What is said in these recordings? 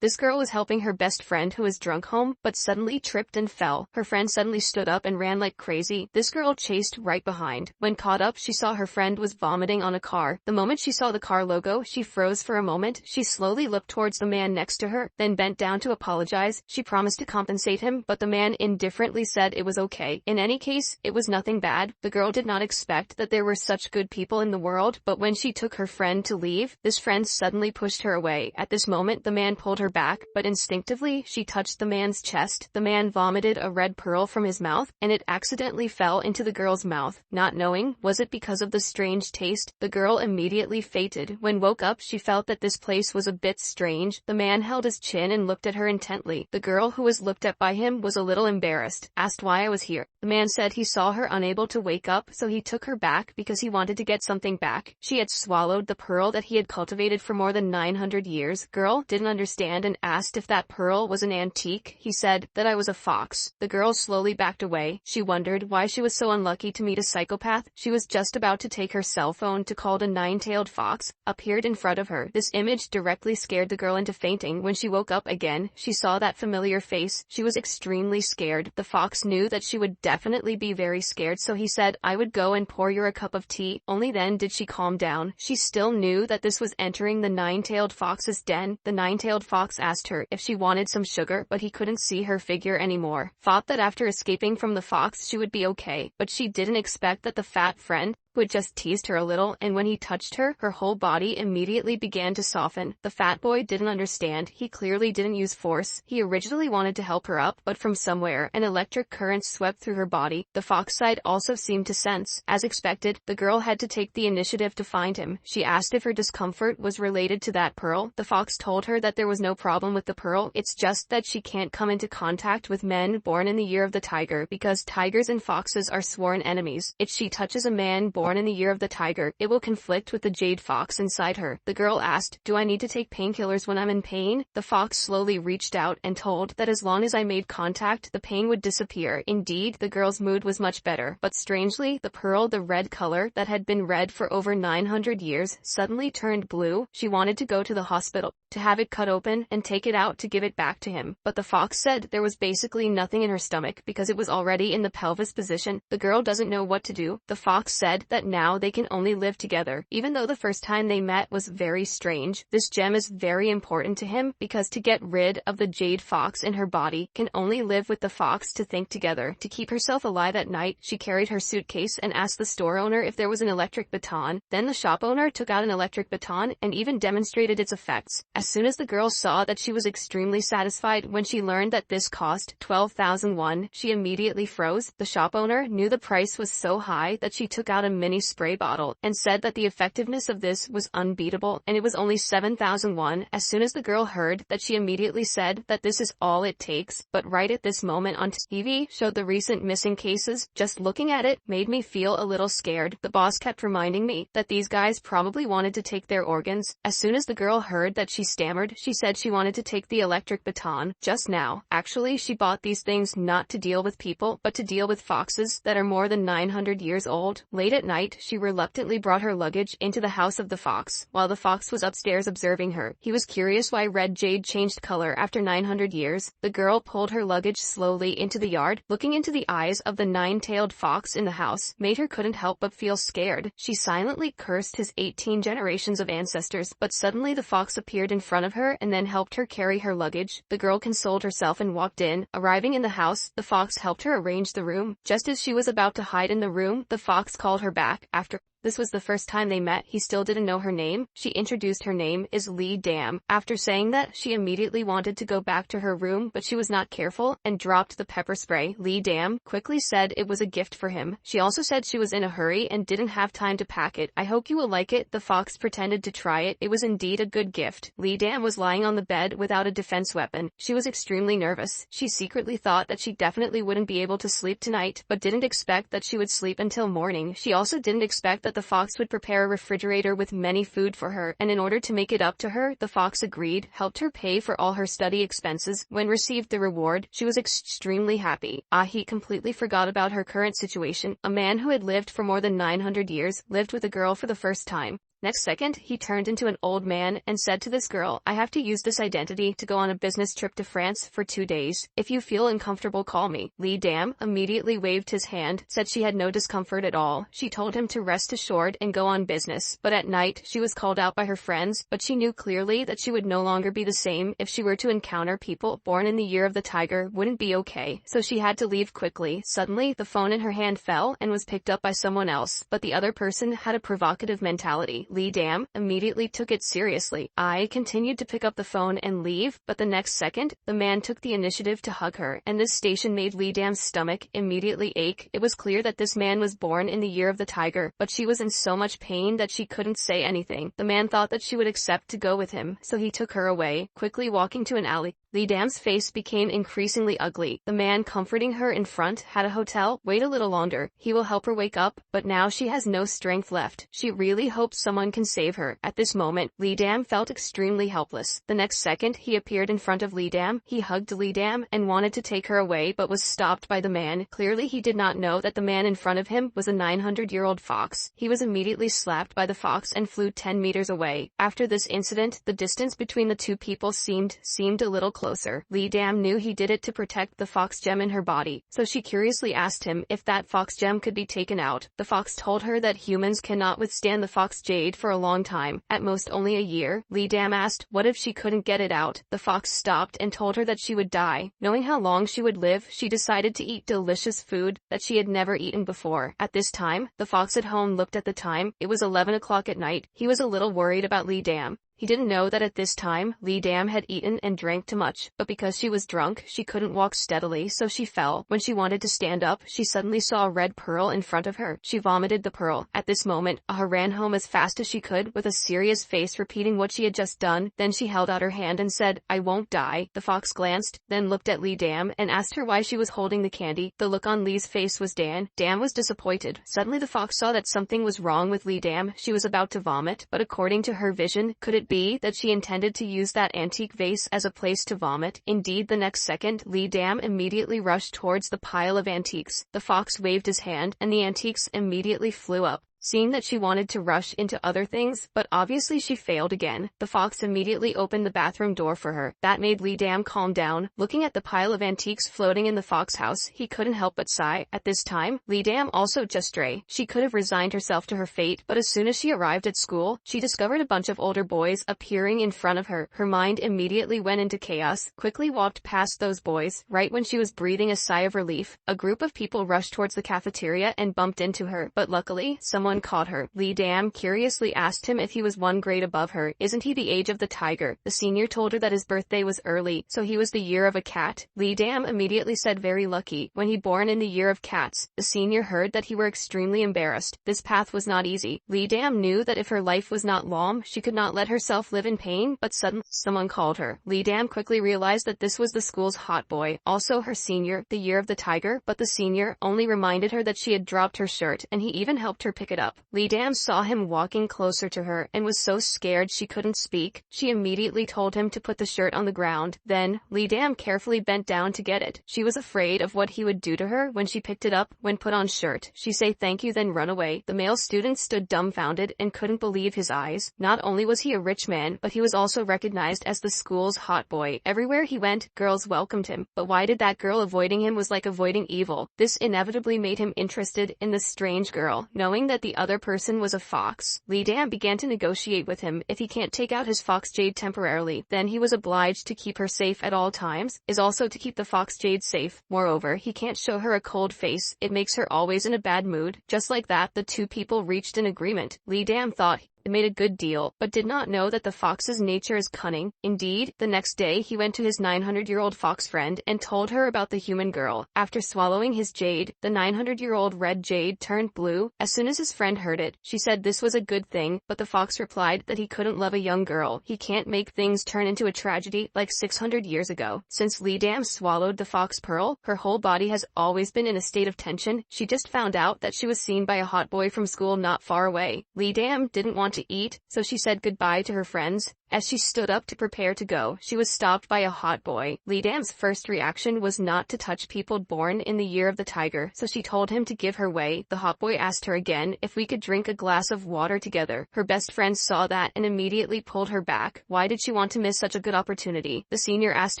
This girl was helping her best friend who was drunk home, but suddenly tripped and fell. Her friend suddenly stood up and ran like crazy. This girl chased right behind. When caught up, she saw her friend was vomiting on a car. The moment she saw the car logo, she froze for a moment. She slowly looked towards the man next to her, then bent down to apologize. She promised to compensate him, but the man indifferently said it was okay. In any case, it was nothing bad. The girl did not expect that there were such good people in the world, but when she took her friend to leave, this friend suddenly pushed her away. At this moment, the man pulled her back, but instinctively, she touched the man's chest. The man vomited a red pearl from his mouth, and it accidentally fell into the girl's mouth. Not knowing, was it because of the strange taste? The girl immediately fainted. When woke up, she felt that this place was a bit strange. The man held his chin and looked at her intently. The girl who was looked at by him was a little embarrassed, asked why I was here. The man said he saw her unable to wake up, so he took her back because he wanted to get something back. She had swallowed the pearl that he had cultivated for more than 900 years. Girl didn't understand and asked if that pearl was an antique. He said that I was a fox. The girl slowly backed away. She wondered why she was so unlucky to meet a psychopath. She was just about to take her cell phone to call a nine-tailed fox appeared in front of her. This image directly scared the girl into fainting. When she woke up again, she saw that familiar face. She was extremely scared. The fox knew that she would definitely be very scared, so he said, I would go and pour you a cup of tea. Only then did she calm down. She still knew that this was entering the nine-tailed fox's den. The nine-tailed fox asked her if she wanted some sugar, but he couldn't see her figure anymore. Thought that after escaping from the fox she would be okay, but she didn't expect that the fat friend who had just teased her a little, and when he touched her, her whole body immediately began to soften. The fat boy didn't understand. He clearly didn't use force. He originally wanted to help her up, but from somewhere, an electric current swept through her body. The fox side also seemed to sense. As expected, the girl had to take the initiative to find him. She asked if her discomfort was related to that pearl. The fox told her that there was no problem with the pearl. It's just that she can't come into contact with men born in the year of the tiger, because tigers and foxes are sworn enemies. If she touches a man born in the year of the tiger, it will conflict with the jade fox inside her. The girl asked, do I need to take painkillers when I'm in pain? The fox slowly reached out and told that as long as I made contact, the pain would disappear. Indeed, the girl's mood was much better, but strangely, the pearl, the red color that had been red for over 900 years, suddenly turned blue. She wanted to go to the hospital, to have it cut open and take it out to give it back to him, but the fox said there was basically nothing in her stomach because it was already in the pelvis position. The girl doesn't know what to do. The fox said that now they can only live together. Even though the first time they met was very strange, this gem is very important to him because to get rid of the jade fox in her body can only live with the fox to think together. To keep herself alive at night, she carried her suitcase and asked the store owner if there was an electric baton. Then the shop owner took out an electric baton and even demonstrated its effects. As soon as the girl saw that, she was extremely satisfied. When she learned that this cost 12,000 won, she immediately froze. The shop owner knew the price was so high that she took out a mini spray bottle and said that the effectiveness of this was unbeatable, and it was only 7,000 won. As soon as the girl heard that, she immediately said that this is all it takes. But right at this moment on TV showed the recent missing cases. Just looking at it made me feel a little scared. The boss kept reminding me that these guys probably wanted to take their organs. As soon as the girl heard that, she stammered. She said she wanted to take the electric baton just now. Actually, she bought these things not to deal with people, but to deal with foxes that are more than 900 years old. Late at night, she reluctantly brought her luggage into the house of the fox. While the fox was upstairs observing her, he was curious why red jade changed color after 900 years. The girl pulled her luggage slowly into the yard. Looking into the eyes of the nine-tailed fox in the house made her couldn't help but feel scared. She silently cursed his 18 generations of ancestors, but suddenly the fox appeared in front of her and then helped her carry her luggage. The girl consoled herself and walked in. Arriving in the house, the fox helped her arrange the room. Just as she was about to hide in the room, the fox called her back. After this was the first time they met, he still didn't know her name. She introduced her name is Lee Dam. After saying that, she immediately wanted to go back to her room, but she was not careful and dropped the pepper spray. Lee Dam quickly said it was a gift for him. She also said she was in a hurry and didn't have time to pack it. I hope you will like it. The fox pretended to try it. It was indeed a good gift. Lee Dam was lying on the bed without a defense weapon. She was extremely nervous. She secretly thought that she definitely wouldn't be able to sleep tonight, but didn't expect that she would sleep until morning. She also didn't expect that the fox would prepare a refrigerator with many food for her, and in order to make it up to her, the fox agreed, helped her pay for all her study expenses. When received the reward, she was extremely happy. He completely forgot about her current situation. A man who had lived for more than 900 years lived with a girl for the first time. Next second, he turned into an old man and said to this girl, I have to use this identity to go on a business trip to France for 2 days. If you feel uncomfortable, call me. Lee Dam immediately waved his hand, said she had no discomfort at all. She told him to rest assured and go on business. But at night, she was called out by her friends, but she knew clearly that she would no longer be the same if she were to encounter people born in the year of the tiger. Wouldn't be okay. So she had to leave quickly. Suddenly, the phone in her hand fell and was picked up by someone else, but the other person had a provocative mentality. Lee Dam immediately took it seriously. I continued to pick up the phone and leave, but the next second, the man took the initiative to hug her, and this station made Lee Dam's stomach immediately ache. It was clear that this man was born in the year of the tiger, but she was in so much pain that she couldn't say anything. The man thought that she would accept to go with him, so he took her away, quickly walking to an alley. Lee Dam's face became increasingly ugly. The man comforting her in front had a hotel. Wait a little longer. He will help her wake up, but now she has no strength left. She really hopes someone can save her. At this moment, Lee Dam felt extremely helpless. The next second, he appeared in front of Lee Dam. He hugged Lee Dam and wanted to take her away, but was stopped by the man. Clearly, he did not know that the man in front of him was a 900-year-old fox. He was immediately slapped by the fox and flew 10 meters away. After this incident, the distance between the two people seemed a little closer. Lee Dam knew he did it to protect the fox gem in her body, so she curiously asked him if that fox gem could be taken out. The fox told her that humans cannot withstand the fox jade for a long time, at most only a year. Lee Dam asked, what if she couldn't get it out? The fox stopped and told her that she would die. Knowing how long she would live, she decided to eat delicious food that she had never eaten before. At this time, the fox at home looked at the time. It was 11 o'clock at night. He was a little worried about Lee Dam. He didn't know that at this time, Lee Dam had eaten and drank too much, but because she was drunk, she couldn't walk steadily, so she fell. When she wanted to stand up, she suddenly saw a red pearl in front of her. She vomited the pearl. At this moment, Aha ran home as fast as she could, with a serious face repeating what she had just done. Then she held out her hand and said, I won't die. The fox glanced, then looked at Lee Dam and asked her why she was holding the candy. The look on Lee's face was Dan. Dam was disappointed. Suddenly the fox saw that something was wrong with Lee Dam. She was about to vomit, but according to her vision, could it be that she intended to use that antique vase as a place to vomit? Indeed, the next second, Lee Dam immediately rushed towards the pile of antiques. The fox waved his hand, and the antiques immediately flew up. Seeing that she wanted to rush into other things, but obviously she failed again, the fox immediately opened the bathroom door for her. That made Lee Dam calm down. Looking at the pile of antiques floating in the fox house, he couldn't help but sigh. At this time, Lee Dam also just stray. She could have resigned herself to her fate, but as soon as she arrived at school, she discovered a bunch of older boys appearing in front of her. Her mind immediately went into chaos, quickly walked past those boys. Right when she was breathing a sigh of relief, a group of people rushed towards the cafeteria and bumped into her, but luckily, someone caught her. Lee Dam curiously asked him if he was 1 grade above her. Isn't he the age of the tiger? The senior told her that his birthday was early, so he was the year of a cat. Lee Dam immediately said very lucky. When he born in the year of cats, the senior heard that he were extremely embarrassed. This path was not easy. Lee Dam knew that if her life was not long, she could not let herself live in pain, but suddenly, someone called her. Lee Dam quickly realized that this was the school's hot boy, also her senior, the year of the tiger, but the senior only reminded her that she had dropped her shirt, and he even helped her pick it up. Lee Dam saw him walking closer to her and was so scared she couldn't speak. She immediately told him to put the shirt on the ground. Then, Lee Dam carefully bent down to get it. She was afraid of what he would do to her when she picked it up. When put on shirt, she say thank you then run away. The male student stood dumbfounded and couldn't believe his eyes. Not only was he a rich man, but he was also recognized as the school's hot boy. Everywhere he went, girls welcomed him. But why did that girl avoiding him was like avoiding evil? This inevitably made him interested in this strange girl. Knowing that the other person was a fox, Lee Dam began to negotiate with him. If he can't take out his fox jade temporarily, then he was obliged to keep her safe at all times, is also to keep the fox jade safe. Moreover, he can't show her a cold face. It makes her always in a bad mood. Just like that, the two people reached an agreement. Lee Dam thought it made a good deal, but did not know that the fox's nature is cunning. Indeed, the next day he went to his 900-year-old fox friend and told her about the human girl. After swallowing his jade, the 900-year-old red jade turned blue. As soon as his friend heard it, she said this was a good thing, but the fox replied that he couldn't love a young girl. He can't make things turn into a tragedy like 600 years ago. Since Lee Dam swallowed the fox pearl, her whole body has always been in a state of tension. She just found out that she was seen by a hot boy from school not far away. Lee Dam didn't want to to eat, so she said goodbye to her friends. As she stood up to prepare to go, she was stopped by a hot boy. Lidam's first reaction was not to touch people born in the year of the tiger, so she told him to give her way. The hot boy asked her again if we could drink a glass of water together. Her best friend saw that and immediately pulled her back. Why did she want to miss such a good opportunity? The senior asked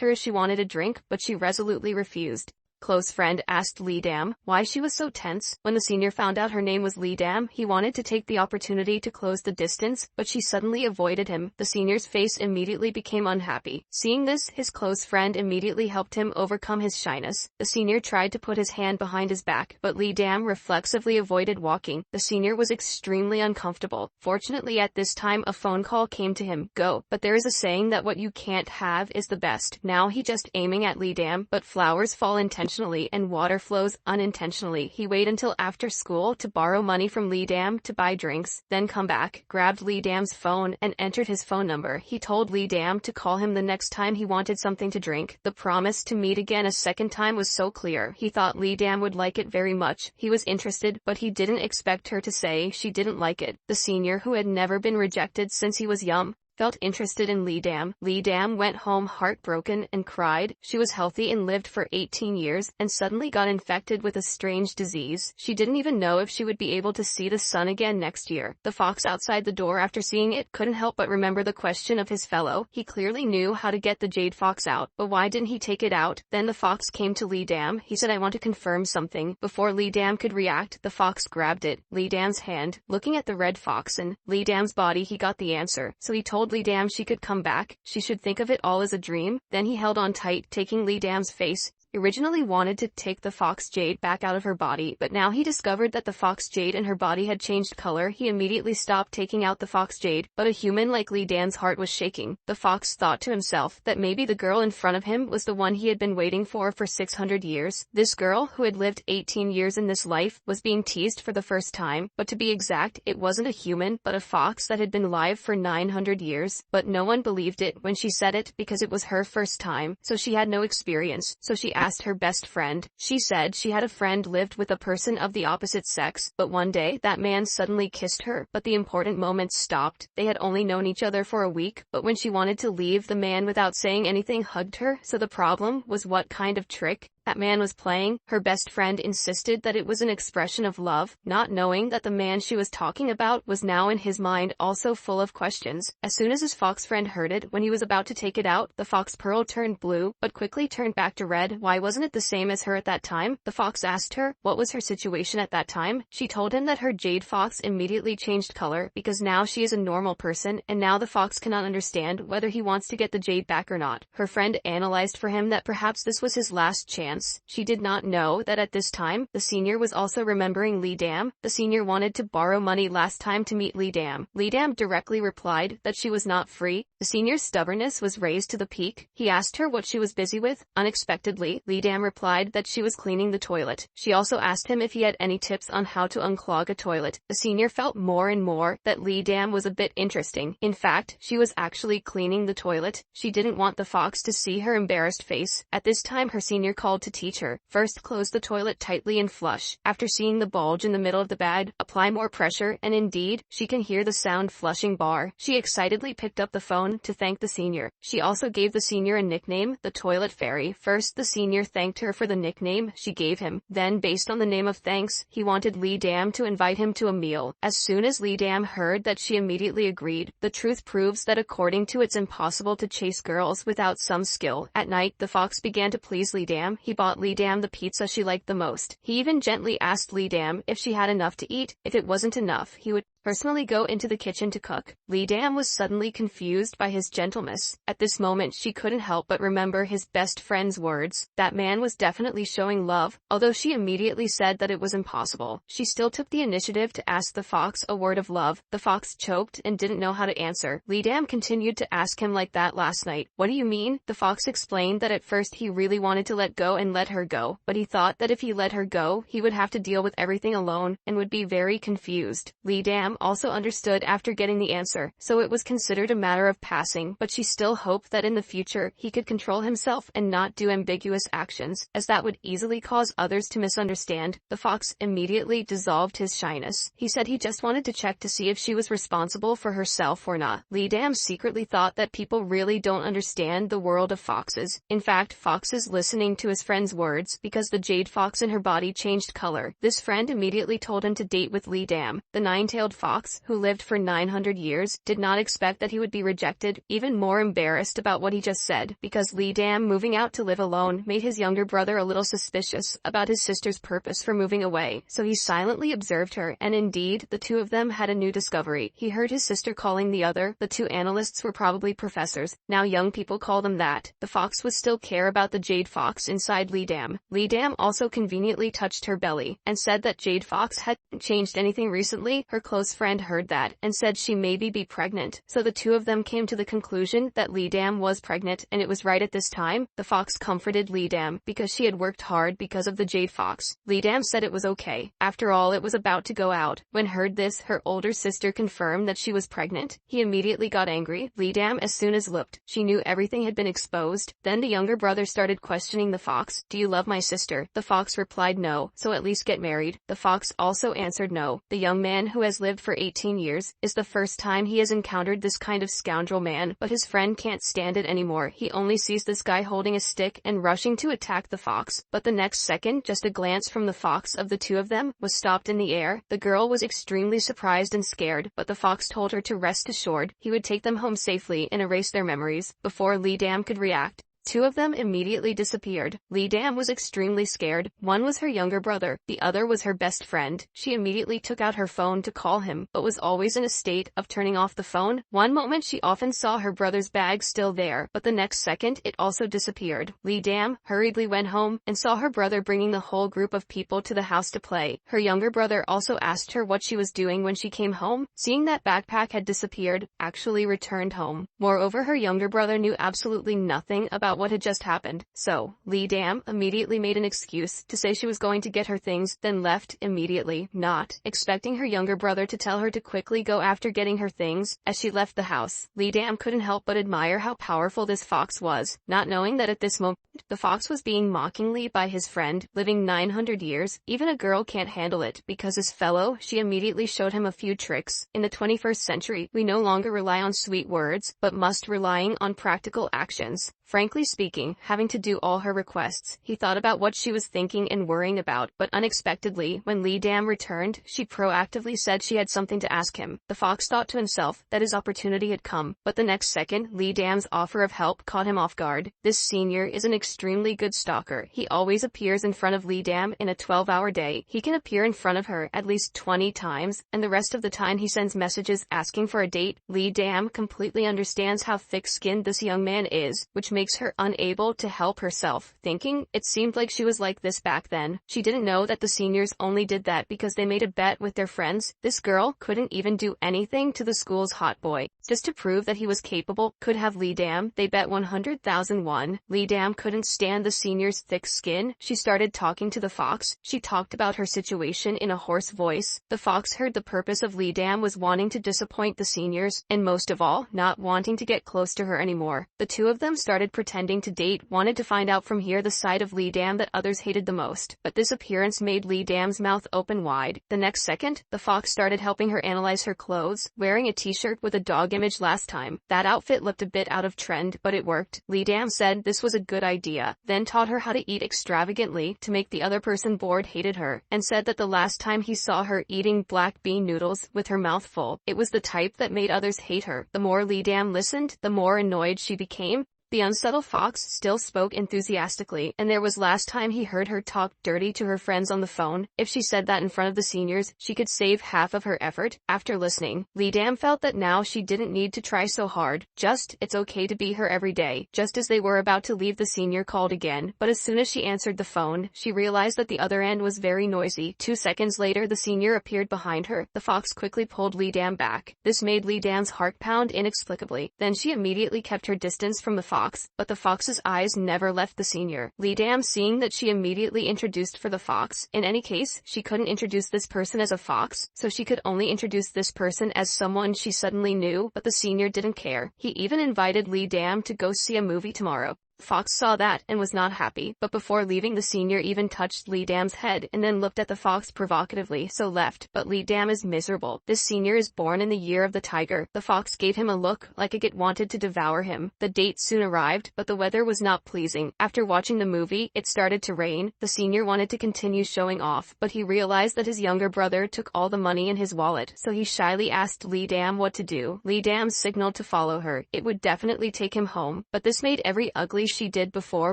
her if she wanted a drink, but she resolutely refused. Close friend asked Lidam why she was so tense. When the senior found out her name was Lidam, he wanted to take the opportunity to close the distance, but she suddenly avoided him. The senior's face immediately became unhappy. Seeing this, his close friend immediately helped him overcome his shyness. The senior tried to put his hand behind his back, but Lidam reflexively avoided walking. The senior was extremely uncomfortable. Fortunately, at this time a phone call came to him. Go. But there is a saying that what you can't have is the best. Now he just aiming at Lidam, but flowers fall intentionally and water flows unintentionally. He waited until after school to borrow money from Lidam to buy drinks, then come back, grabbed Lidam's phone and entered his phone number. He told Lidam to call him the next time he wanted something to drink. The promise to meet again a second time was so clear. He thought Lidam would like it very much. He was interested, but he didn't expect her to say she didn't like it. The senior, who had never been rejected since he was young, felt interested in Lidam. Lidam went home heartbroken and cried. She was healthy and lived for 18 years, and suddenly got infected with a strange disease. She didn't even know if she would be able to see the sun again next year. The fox outside the door, after seeing it, couldn't help but remember the question of his fellow. He clearly knew how to get the jade fox out, but why didn't he take it out? Then the fox came to Lidam. He said, "I want to confirm something." Before Lidam could react, the fox grabbed it, Lidam's hand. Looking at the red fox and Lidam's body, he got the answer. So he told Lidam she could come back. She should think of it all as a dream. Then he held on tight, taking Lidam's face. Originally wanted to take the fox jade back out of her body, but now he discovered that the fox jade in her body had changed color. He immediately stopped taking out the fox jade, but a human like Lidam's heart was shaking. The fox thought to himself that maybe the girl in front of him was the one he had been waiting for 600 years. This girl, who had lived 18 years in this life, was being teased for the first time, but to be exact, it wasn't a human, but a fox that had been alive for 900 years. But no one believed it when she said it, because it was her first time, so she had no experience. So she asked her best friend. She said she had a friend lived with a person of the opposite sex, but one day that man suddenly kissed her, but the important moments stopped. They had only known each other for a week, but when she wanted to leave, the man without saying anything hugged her. So the problem was what kind of trick that man was playing. Her best friend insisted that it was an expression of love, not knowing that the man she was talking about was now in his mind also full of questions. As soon as his fox friend heard it, when he was about to take it out, the fox pearl turned blue, but quickly turned back to red. Why wasn't it the same as her at that time? The fox asked her what was her situation at that time. She told him that her jade fox immediately changed color, because now she is a normal person, and now the fox cannot understand whether he wants to get the jade back or not. Her friend analyzed for him that perhaps this was his last chance. She did not know that at this time, the senior was also remembering Lidam. The senior wanted to borrow money last time to meet Lidam. Lidam directly replied that she was not free. The senior's stubbornness was raised to the peak. He asked her what she was busy with. Unexpectedly, Lidam replied that she was cleaning the toilet. She also asked him if he had any tips on how to unclog a toilet. The senior felt more and more that Lidam was a bit interesting. In fact, she was actually cleaning the toilet. She didn't want the fox to see her embarrassed face. At this time, her senior called to teach her. First, close the toilet tightly and flush. After seeing the bulge in the middle of the bag, apply more pressure, and indeed, she can hear the sound flushing bar. She excitedly picked up the phone to thank the senior. She also gave the senior a nickname, the Toilet Fairy. First, the senior thanked her for the nickname she gave him. Then, based on the name of thanks, he wanted Lidam to invite him to a meal. As soon as Lidam heard that, she immediately agreed. The truth proves that according to it's impossible to chase girls without some skill. At night, the fox began to please Lidam. He bought Lidam the pizza she liked the most. He even gently asked Lidam if she had enough to eat. If it wasn't enough, he would personally go into the kitchen to cook. Lidam was suddenly confused by his gentleness. At this moment, she couldn't help but remember his best friend's words. That man was definitely showing love. Although she immediately said that it was impossible, she still took the initiative to ask the fox a word of love. The fox choked and didn't know how to answer. Lidam continued to ask him like that last night. What do you mean? The fox explained that at first he really wanted to let go and let her go, but he thought that if he let her go, he would have to deal with everything alone and would be very confused. Lidam Dam also understood after getting the answer, so it was considered a matter of passing, but she still hoped that in the future he could control himself and not do ambiguous actions, as that would easily cause others to misunderstand. The fox immediately dissolved his shyness. He said he just wanted to check to see if she was responsible for herself or not. Dam secretly thought that people really don't understand the world of foxes. In fact, foxes listening to his friend's words because the jade fox in her body changed color. This friend immediately told him to date with Dam. The nine-tailed fox, who lived for 900 years, did not expect that he would be rejected, even more embarrassed about what he just said, because Dam moving out to live alone made his younger brother a little suspicious about his sister's purpose for moving away, so he silently observed her, and indeed, the two of them had a new discovery. He heard his sister calling the other. The two analysts were probably professors. Now young people call them that. The fox would still care about the jade fox inside Dam. Dam also conveniently touched her belly, and said that jade fox hadn't changed anything recently. Her close friend heard that, and said she maybe be pregnant, so the two of them came to the conclusion that Dam was pregnant, and it was right at this time. The fox comforted Dam, because she had worked hard because of the jade fox. Dam said it was okay. After all, it was about to go out. When heard this, her older sister confirmed that she was pregnant. He immediately got angry. Dam as soon as looked, she knew everything had been exposed. Then the younger brother started questioning the fox. Do you love my sister? The fox replied no, so at least get married. The fox also answered no. The young man, who has lived for 18 years, is the first time he has encountered this kind of scoundrel man, but his friend can't stand it anymore. He only sees this guy holding a stick and rushing to attack the fox, but the next second, just a glance from the fox of the two of them was stopped in the air. The girl was extremely surprised and scared, but the fox told her to rest assured he would take them home safely and erase their memories. Before Dam could react, two of them immediately disappeared. Dam was extremely scared. One was her younger brother, the other was her best friend. She immediately took out her phone to call him, but was always in a state of turning off the phone. One moment she often saw her brother's bag still there, but the next second it also disappeared. Dam hurriedly went home and saw her brother bringing the whole group of people to the house to play. Her younger brother also asked her what she was doing when she came home. Seeing that backpack had disappeared, actually returned home. Moreover, her younger brother knew absolutely nothing about what had just happened, so Dam immediately made an excuse to say she was going to get her things, then left immediately, not expecting her younger brother to tell her to quickly go after getting her things. As she left the house, Dam couldn't help but admire how powerful this fox was, not knowing that at this moment the fox was being mockingly by his friend, living 900 years. Even a girl can't handle it, because his fellow, she immediately showed him a few tricks. In the 21st century, we no longer rely on sweet words, but must relying on practical actions. Frankly speaking, having to do all her requests, he thought about what she was thinking and worrying about, but unexpectedly, when Dam returned, she proactively said she had something to ask him. The fox thought to himself that his opportunity had come, but the next second, Dam's offer of help caught him off guard. This senior is an extremely good stalker. He always appears in front of Dam in a 12-hour day. He can appear in front of her at least 20 times, and the rest of the time he sends messages asking for a date. Dam completely understands how thick-skinned this young man is, which makes her unable to help herself, thinking it seemed like she was like this back then. She didn't know that the seniors only did that because they made a bet with their friends. This girl couldn't even do anything to the school's hot boy. Just to prove that he was capable, could have Dam. They bet 100,000 won. Dam couldn't stand the senior's thick skin. She started talking to the fox. She talked about her situation in a hoarse voice. The fox heard the purpose of Dam was wanting to disappoint the seniors, and most of all, not wanting to get close to her anymore. The two of them started pretending to date, wanted to find out from here the side of Dam that others hated the most, but this appearance made Dam's mouth open wide. The next second, the fox started helping her analyze her clothes, wearing a t-shirt with a dog image last time. That outfit looked a bit out of trend, but it worked. Dam said this was a good idea, then taught her how to eat extravagantly to make the other person bored hated her, and said that the last time he saw her eating black bean noodles with her mouth full, it was the type that made others hate her. The more Dam listened, the more annoyed she became. The unsubtle fox still spoke enthusiastically, and there was last time he heard her talk dirty to her friends on the phone. If she said that in front of the seniors, she could save half of her effort. After listening, Dam felt that now she didn't need to try so hard. It's okay to be her every day. Just as they were about to leave, the senior called again, but as soon as she answered the phone, she realized that the other end was very noisy. 2 seconds later, the senior appeared behind her. The fox quickly pulled Dam back. This made Dam's heart pound inexplicably. Then she immediately kept her distance from the fox fox, but the fox's eyes never left the senior. Lee Dam seeing that she immediately introduced for the fox. In any case, she couldn't introduce this person as a fox, so she could only introduce this person as someone she suddenly knew, but the senior didn't care. He even invited Lee Dam to go see a movie tomorrow. Fox saw that and was not happy, but before leaving the senior even touched Lee Dam's head and then looked at the fox provocatively, so left. But Lee Dam is miserable. This senior is born in the year of the tiger. The fox gave him a look like it wanted to devour him. The date soon arrived, but the weather was not pleasing. After watching the movie, it started to rain. The senior wanted to continue showing off, but he realized that his younger brother took all the money in his wallet, so he shyly asked Lee Dam what to do. Lee Dam signaled to follow her. It would definitely take him home, but this made every ugly she did before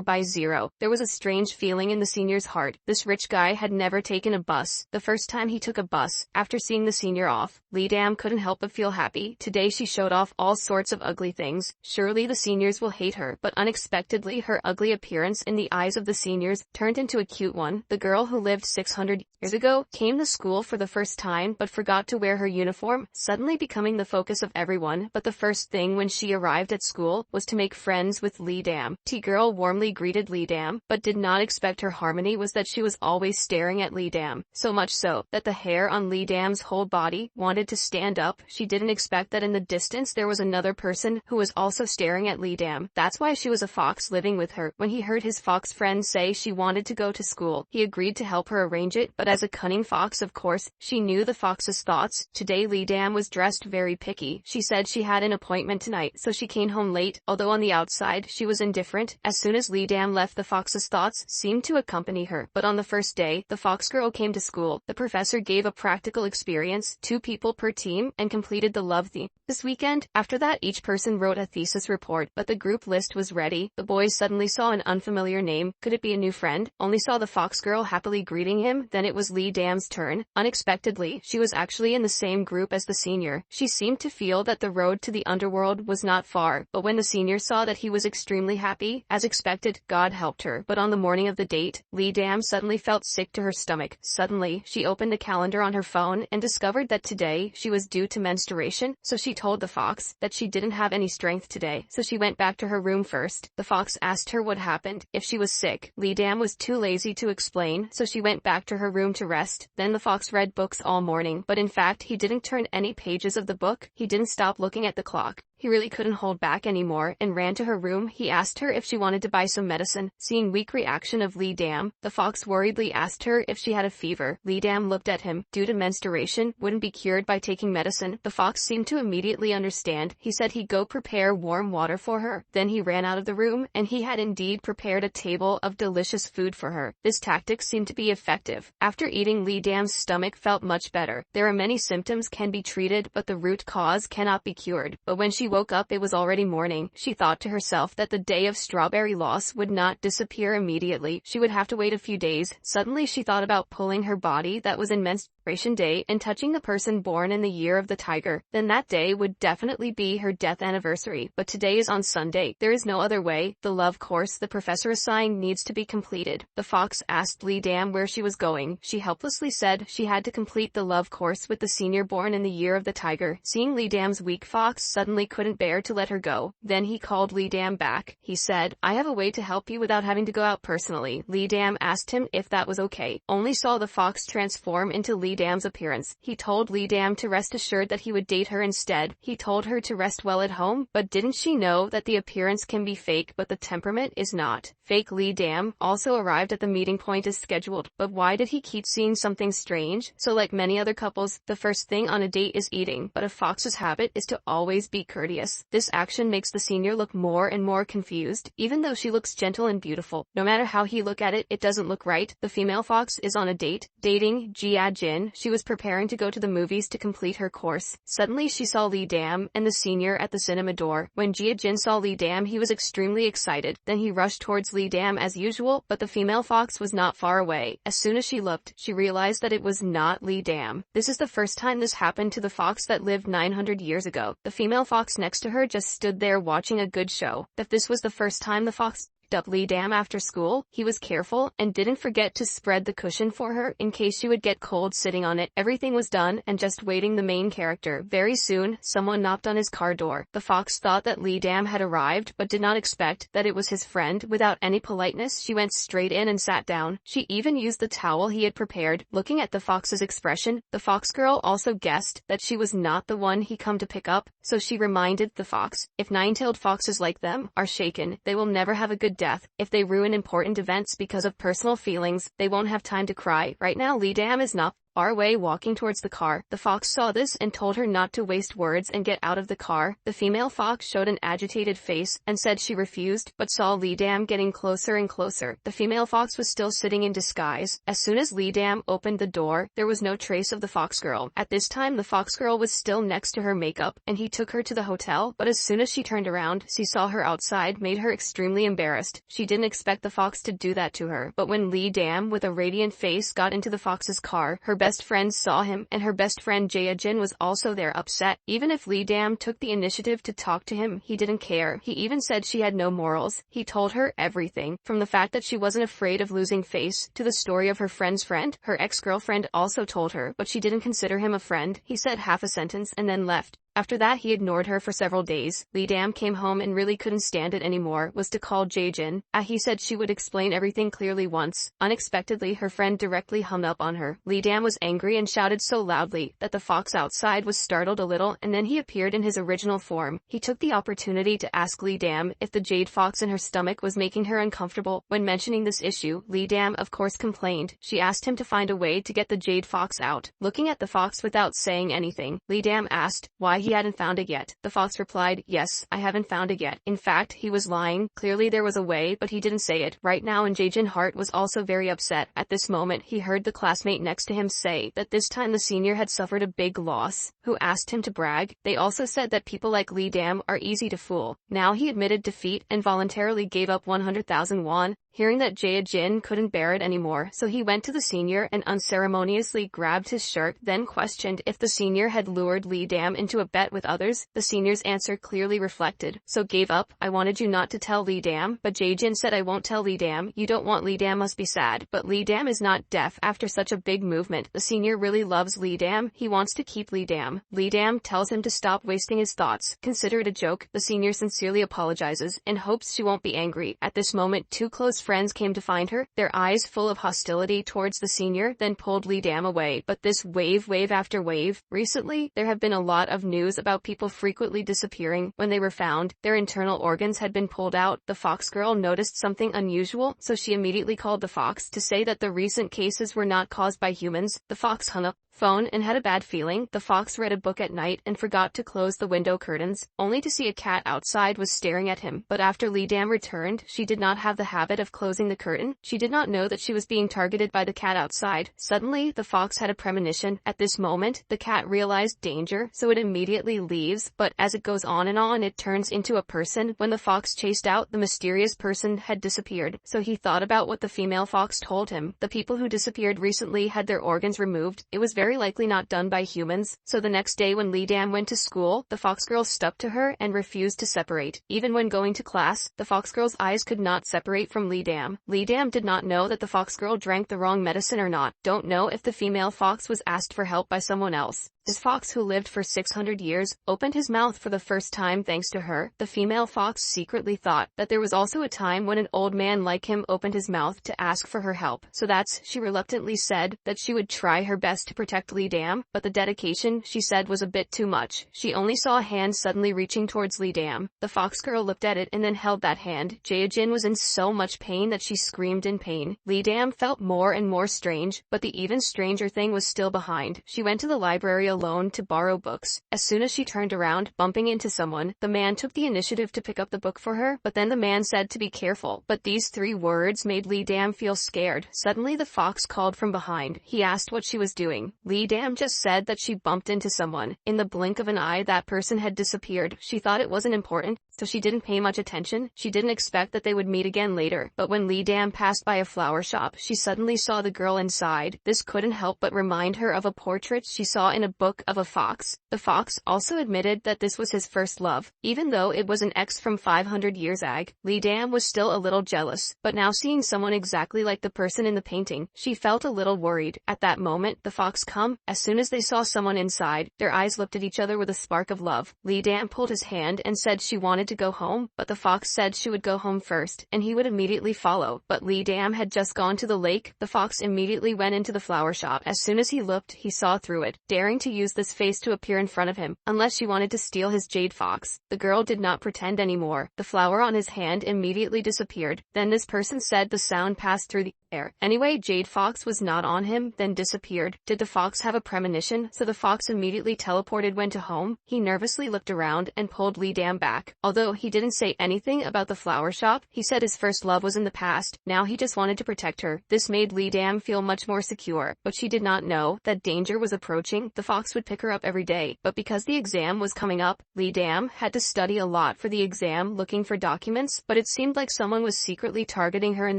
by zero. There was a strange feeling in the senior's heart. This rich guy had never taken a bus. The first time he took a bus, after seeing the senior off, Lee Dam couldn't help but feel happy. Today she showed off all sorts of ugly things. Surely the seniors will hate her, but unexpectedly her ugly appearance in the eyes of the seniors turned into a cute one. The girl who lived 600 years ago came to school for the first time but forgot to wear her uniform, suddenly becoming the focus of everyone. But the first thing when she arrived at school was to make friends with Lee Dam. T-girl warmly greeted Lee Dam, but did not expect her harmony was that she was always staring at Lee Dam, so much so that the hair on Lee Dam's whole body wanted to stand up. She didn't expect that in the distance there was another person who was also staring at Lee Dam. That's why she was a fox living with her. When he heard his fox friend say she wanted to go to school, he agreed to help her arrange it, but as a cunning fox, of course, she knew the fox's thoughts. Today Lee Dam was dressed very picky. She said she had an appointment tonight, so she came home late, although on the outside she was indifferent. As soon as Lee Dam left, the fox's thoughts seemed to accompany her. But on the first day, the fox girl came to school. The professor gave a practical experience, 2 people per team, and completed the love theme this weekend. After that, each person wrote a thesis report, but the group list was ready. The boys suddenly saw an unfamiliar name. Could it be a new friend? Only saw the fox girl happily greeting him. Then it was Lee Dam's turn. Unexpectedly, she was actually in the same group as the senior. She seemed to feel that the road to the underworld was not far, but when the senior saw that he was extremely happy, as expected, God helped her. But on the morning of the date, Lee Dam suddenly felt sick to her stomach. Suddenly, she opened the calendar on her phone and discovered that today she was due to menstruation, so she told the fox that she didn't have any strength today, so she went back to her room first. The fox asked her what happened, if she was sick. Lee Dam was too lazy to explain, so she went back to her room to rest. Then the fox read books all morning, but in fact he didn't turn any pages of the book. He didn't stop looking at the clock. He really couldn't hold back anymore and ran to her room. He asked her if she wanted to buy some medicine. Seeing weak reaction of Lee Dam, the fox worriedly asked her if she had a fever. Lee Dam looked at him. Due to menstruation, wouldn't be cured by taking medicine. The fox seemed to immediately understand. He said he'd go prepare warm water for her. Then he ran out of the room, and he had indeed prepared a table of delicious food for her. This tactic seemed to be effective. After eating, Lee Dam's stomach felt much better. There are many symptoms can be treated, but the root cause cannot be cured. But when she woke up, it was already morning. She thought to herself that the day of strawberry loss would not disappear immediately. She would have to wait a few days. Suddenly she thought about pulling her body that was in menstruation day and touching the person born in the year of the tiger. Then that day would definitely be her death anniversary. But today is on Sunday. There is no other way. The love course the professor assigned needs to be completed. The fox asked Lee Dam where she was going. She helplessly said she had to complete the love course with the senior born in the year of the tiger. Seeing Lee Dam's weak, fox suddenly couldn't bear to let her go. Then he called Lee Dam back. He said, I have a way to help you without having to go out personally. Lee Dam asked him if that was okay. Only saw the fox transform into Lee Dam's appearance. He told Lee Dam to rest assured that he would date her instead. He told her to rest well at home, but didn't she know that the appearance can be fake but the temperament is not? Fake Lee Dam also arrived at the meeting point as scheduled, but why did he keep seeing something strange? So like many other couples, the first thing on a date is eating, but a fox's habit is to always be courteous. This action makes the senior look more and more confused, even though she looks gentle and beautiful. No matter how he look at it, it doesn't look right. The female fox is on a date, dating Jia Jin. She was preparing to go to the movies to complete her course. Suddenly she saw Lee Dam and the senior at the cinema door. When Jia Jin saw Lee Dam, he was extremely excited. Then he rushed towards Lee Dam as usual, but the female fox was not far away. As soon as she looked, she realized that it was not Lee Dam. This is the first time this happened to the fox that lived 900 years ago. The female fox next to her just stood there watching a good show. That this was the first time the fox up Lee Dam after school. He was careful and didn't forget to spread the cushion for her in case she would get cold sitting on it. Everything was done and just waiting the main character. Very soon, someone knocked on his car door. The fox thought that Lee Dam had arrived but did not expect that it was his friend. Without any politeness, she went straight in and sat down. She even used the towel he had prepared. Looking at the fox's expression, the fox girl also guessed that she was not the one he come to pick up, so she reminded the fox, if nine-tailed foxes like them are shaken, they will never have a good death. If they ruin important events because of personal feelings, they won't have time to cry. Right now Lee Dam is not far away walking towards the car. The fox saw this and told her not to waste words and get out of the car. The female fox showed an agitated face and said she refused, but saw Lee Dam getting closer and closer. The female fox was still sitting in disguise. As soon as Lee Dam opened the door, there was no trace of the fox girl. At this time the fox girl was still next to her makeup, and he took her to the hotel, but as soon as she turned around, she saw her outside made her extremely embarrassed. She didn't expect the fox to do that to her, but when Lee Dam with a radiant face got into the fox's car, her best friend saw him, and her best friend Jae-jin was also there, upset. Even if Lee Dam took the initiative to talk to him, he didn't care. He even said she had no morals. He told her everything, from the fact that she wasn't afraid of losing face, to the story of her friend's friend. Her ex-girlfriend also told her, but she didn't consider him a friend. He said half a sentence and then left. After that he ignored her for several days. Lee Dam came home and really couldn't stand it anymore, was to call Jae-jin. He said she would explain everything clearly once. Unexpectedly her friend directly hung up on her. Lee Dam was angry and shouted so loudly that the fox outside was startled a little, and then he appeared in his original form. He took the opportunity to ask Lee Dam if the jade fox in her stomach was making her uncomfortable. When mentioning this issue, Lee Dam of course complained. She asked him to find a way to get the jade fox out. Looking at the fox without saying anything, Lee Dam asked why he hadn't found it yet. The fox replied, yes, I haven't found it yet. In fact, he was lying. Clearly there was a way, but he didn't say it. Right now, and Jae-jin's heart was also very upset. At this moment, he heard the classmate next to him say that this time the senior had suffered a big loss, who asked him to brag. They also said that people like Lee Dam are easy to fool. Now he admitted defeat and voluntarily gave up 100,000 won. Hearing that Jae-jin couldn't bear it anymore, so he went to the senior and unceremoniously grabbed his shirt, then questioned if the senior had lured Lee Dam into a bet with others. The senior's answer clearly reflected, so gave up. I wanted you not to tell Lee Dam, but Jae-jin said I won't tell Lee Dam. You don't want Lee Dam must be sad, but Lee Dam is not deaf after such a big movement. The senior really loves Lee Dam. He wants to keep Lee Dam. Lee Dam tells him to stop wasting his thoughts. Consider it a joke. The senior sincerely apologizes and hopes she won't be angry. At this moment, two close friends came to find her, their eyes full of hostility towards the senior, then pulled Lee Dam away. But this wave after wave. Recently, there have been a lot of news about people frequently disappearing. When they were found, their internal organs had been pulled out. The fox girl noticed something unusual, so she immediately called the fox to say that the recent cases were not caused by humans. The fox hung up phone and had a bad feeling. The fox read a book at night and forgot to close the window curtains, only to see a cat outside was staring at him. But after Lee Dam returned, she did not have the habit of closing the curtain. She did not know that she was being targeted by the cat outside. Suddenly, the fox had a premonition. At this moment, the cat realized danger, so it immediately leaves, but as it goes on, it turns into a person. When the fox chased out, the mysterious person had disappeared, so he thought about what the female fox told him. The people who disappeared recently had their organs removed. It was very likely not done by humans, so the next day when Lee Dam went to school, the fox girl stuck to her and refused to separate. Even when going to class, the fox girl's eyes could not separate from Lee Dam. Lee Dam did not know that the fox girl drank the wrong medicine or not. Don't know if the female fox was asked for help by someone else. This fox, who lived for 600 years, opened his mouth for the first time thanks to her. The female fox secretly thought that there was also a time when an old man like him opened his mouth to ask for her help. So she reluctantly said that she would try her best to protect Lee Dam, but the dedication, she said, was a bit too much. She only saw a hand suddenly reaching towards Lee Dam. The fox girl looked at it and then held that hand. Jae-jin was in so much pain that she screamed in pain. Lee Dam felt more and more strange, but the even stranger thing was still behind. She went to the library alone to borrow books. As soon as she turned around, bumping into someone, the man took the initiative to pick up the book for her, but then the man said to be careful. But these 3 words made Lee Dam feel scared. Suddenly the fox called from behind. He asked what she was doing. Lee Dam just said that she bumped into someone. In the blink of an eye, that person had disappeared. She thought it wasn't important, so she didn't pay much attention. She didn't expect that they would meet again later, but when Lee Dam passed by a flower shop, she suddenly saw the girl inside. This couldn't help but remind her of a portrait she saw in a book of a fox. The fox also admitted that this was his first love. Even though it was an ex from 500 years ag, Lee Dam was still a little jealous, but now seeing someone exactly like the person in the painting, she felt a little worried. At that moment, the fox come. As soon as they saw someone inside, their eyes looked at each other with a spark of love. Lee Dam pulled his hand and said she wanted to go home, but the fox said she would go home first, and he would immediately follow. But Lee Dam had just gone to the lake. The fox immediately went into the flower shop. As soon as he looked, he saw through it, daring to use this face to appear in front of him, unless she wanted to steal his jade fox. The girl did not pretend anymore. The flower on his hand immediately disappeared. Then this person said the sound passed through the air. Anyway, jade fox was not on him, then disappeared. Did the fox have a premonition? So the fox immediately teleported, went to home. He nervously looked around and pulled Lee Dam back. Although he didn't say anything about the flower shop, he said his first love was in the past. Now he just wanted to protect her. This made Lee Dam feel much more secure, but she did not know that danger was approaching. The fox would pick her up every day, but because the exam was coming up, Lee Dam had to study a lot for the exam, looking for documents, but it seemed like someone was secretly targeting her in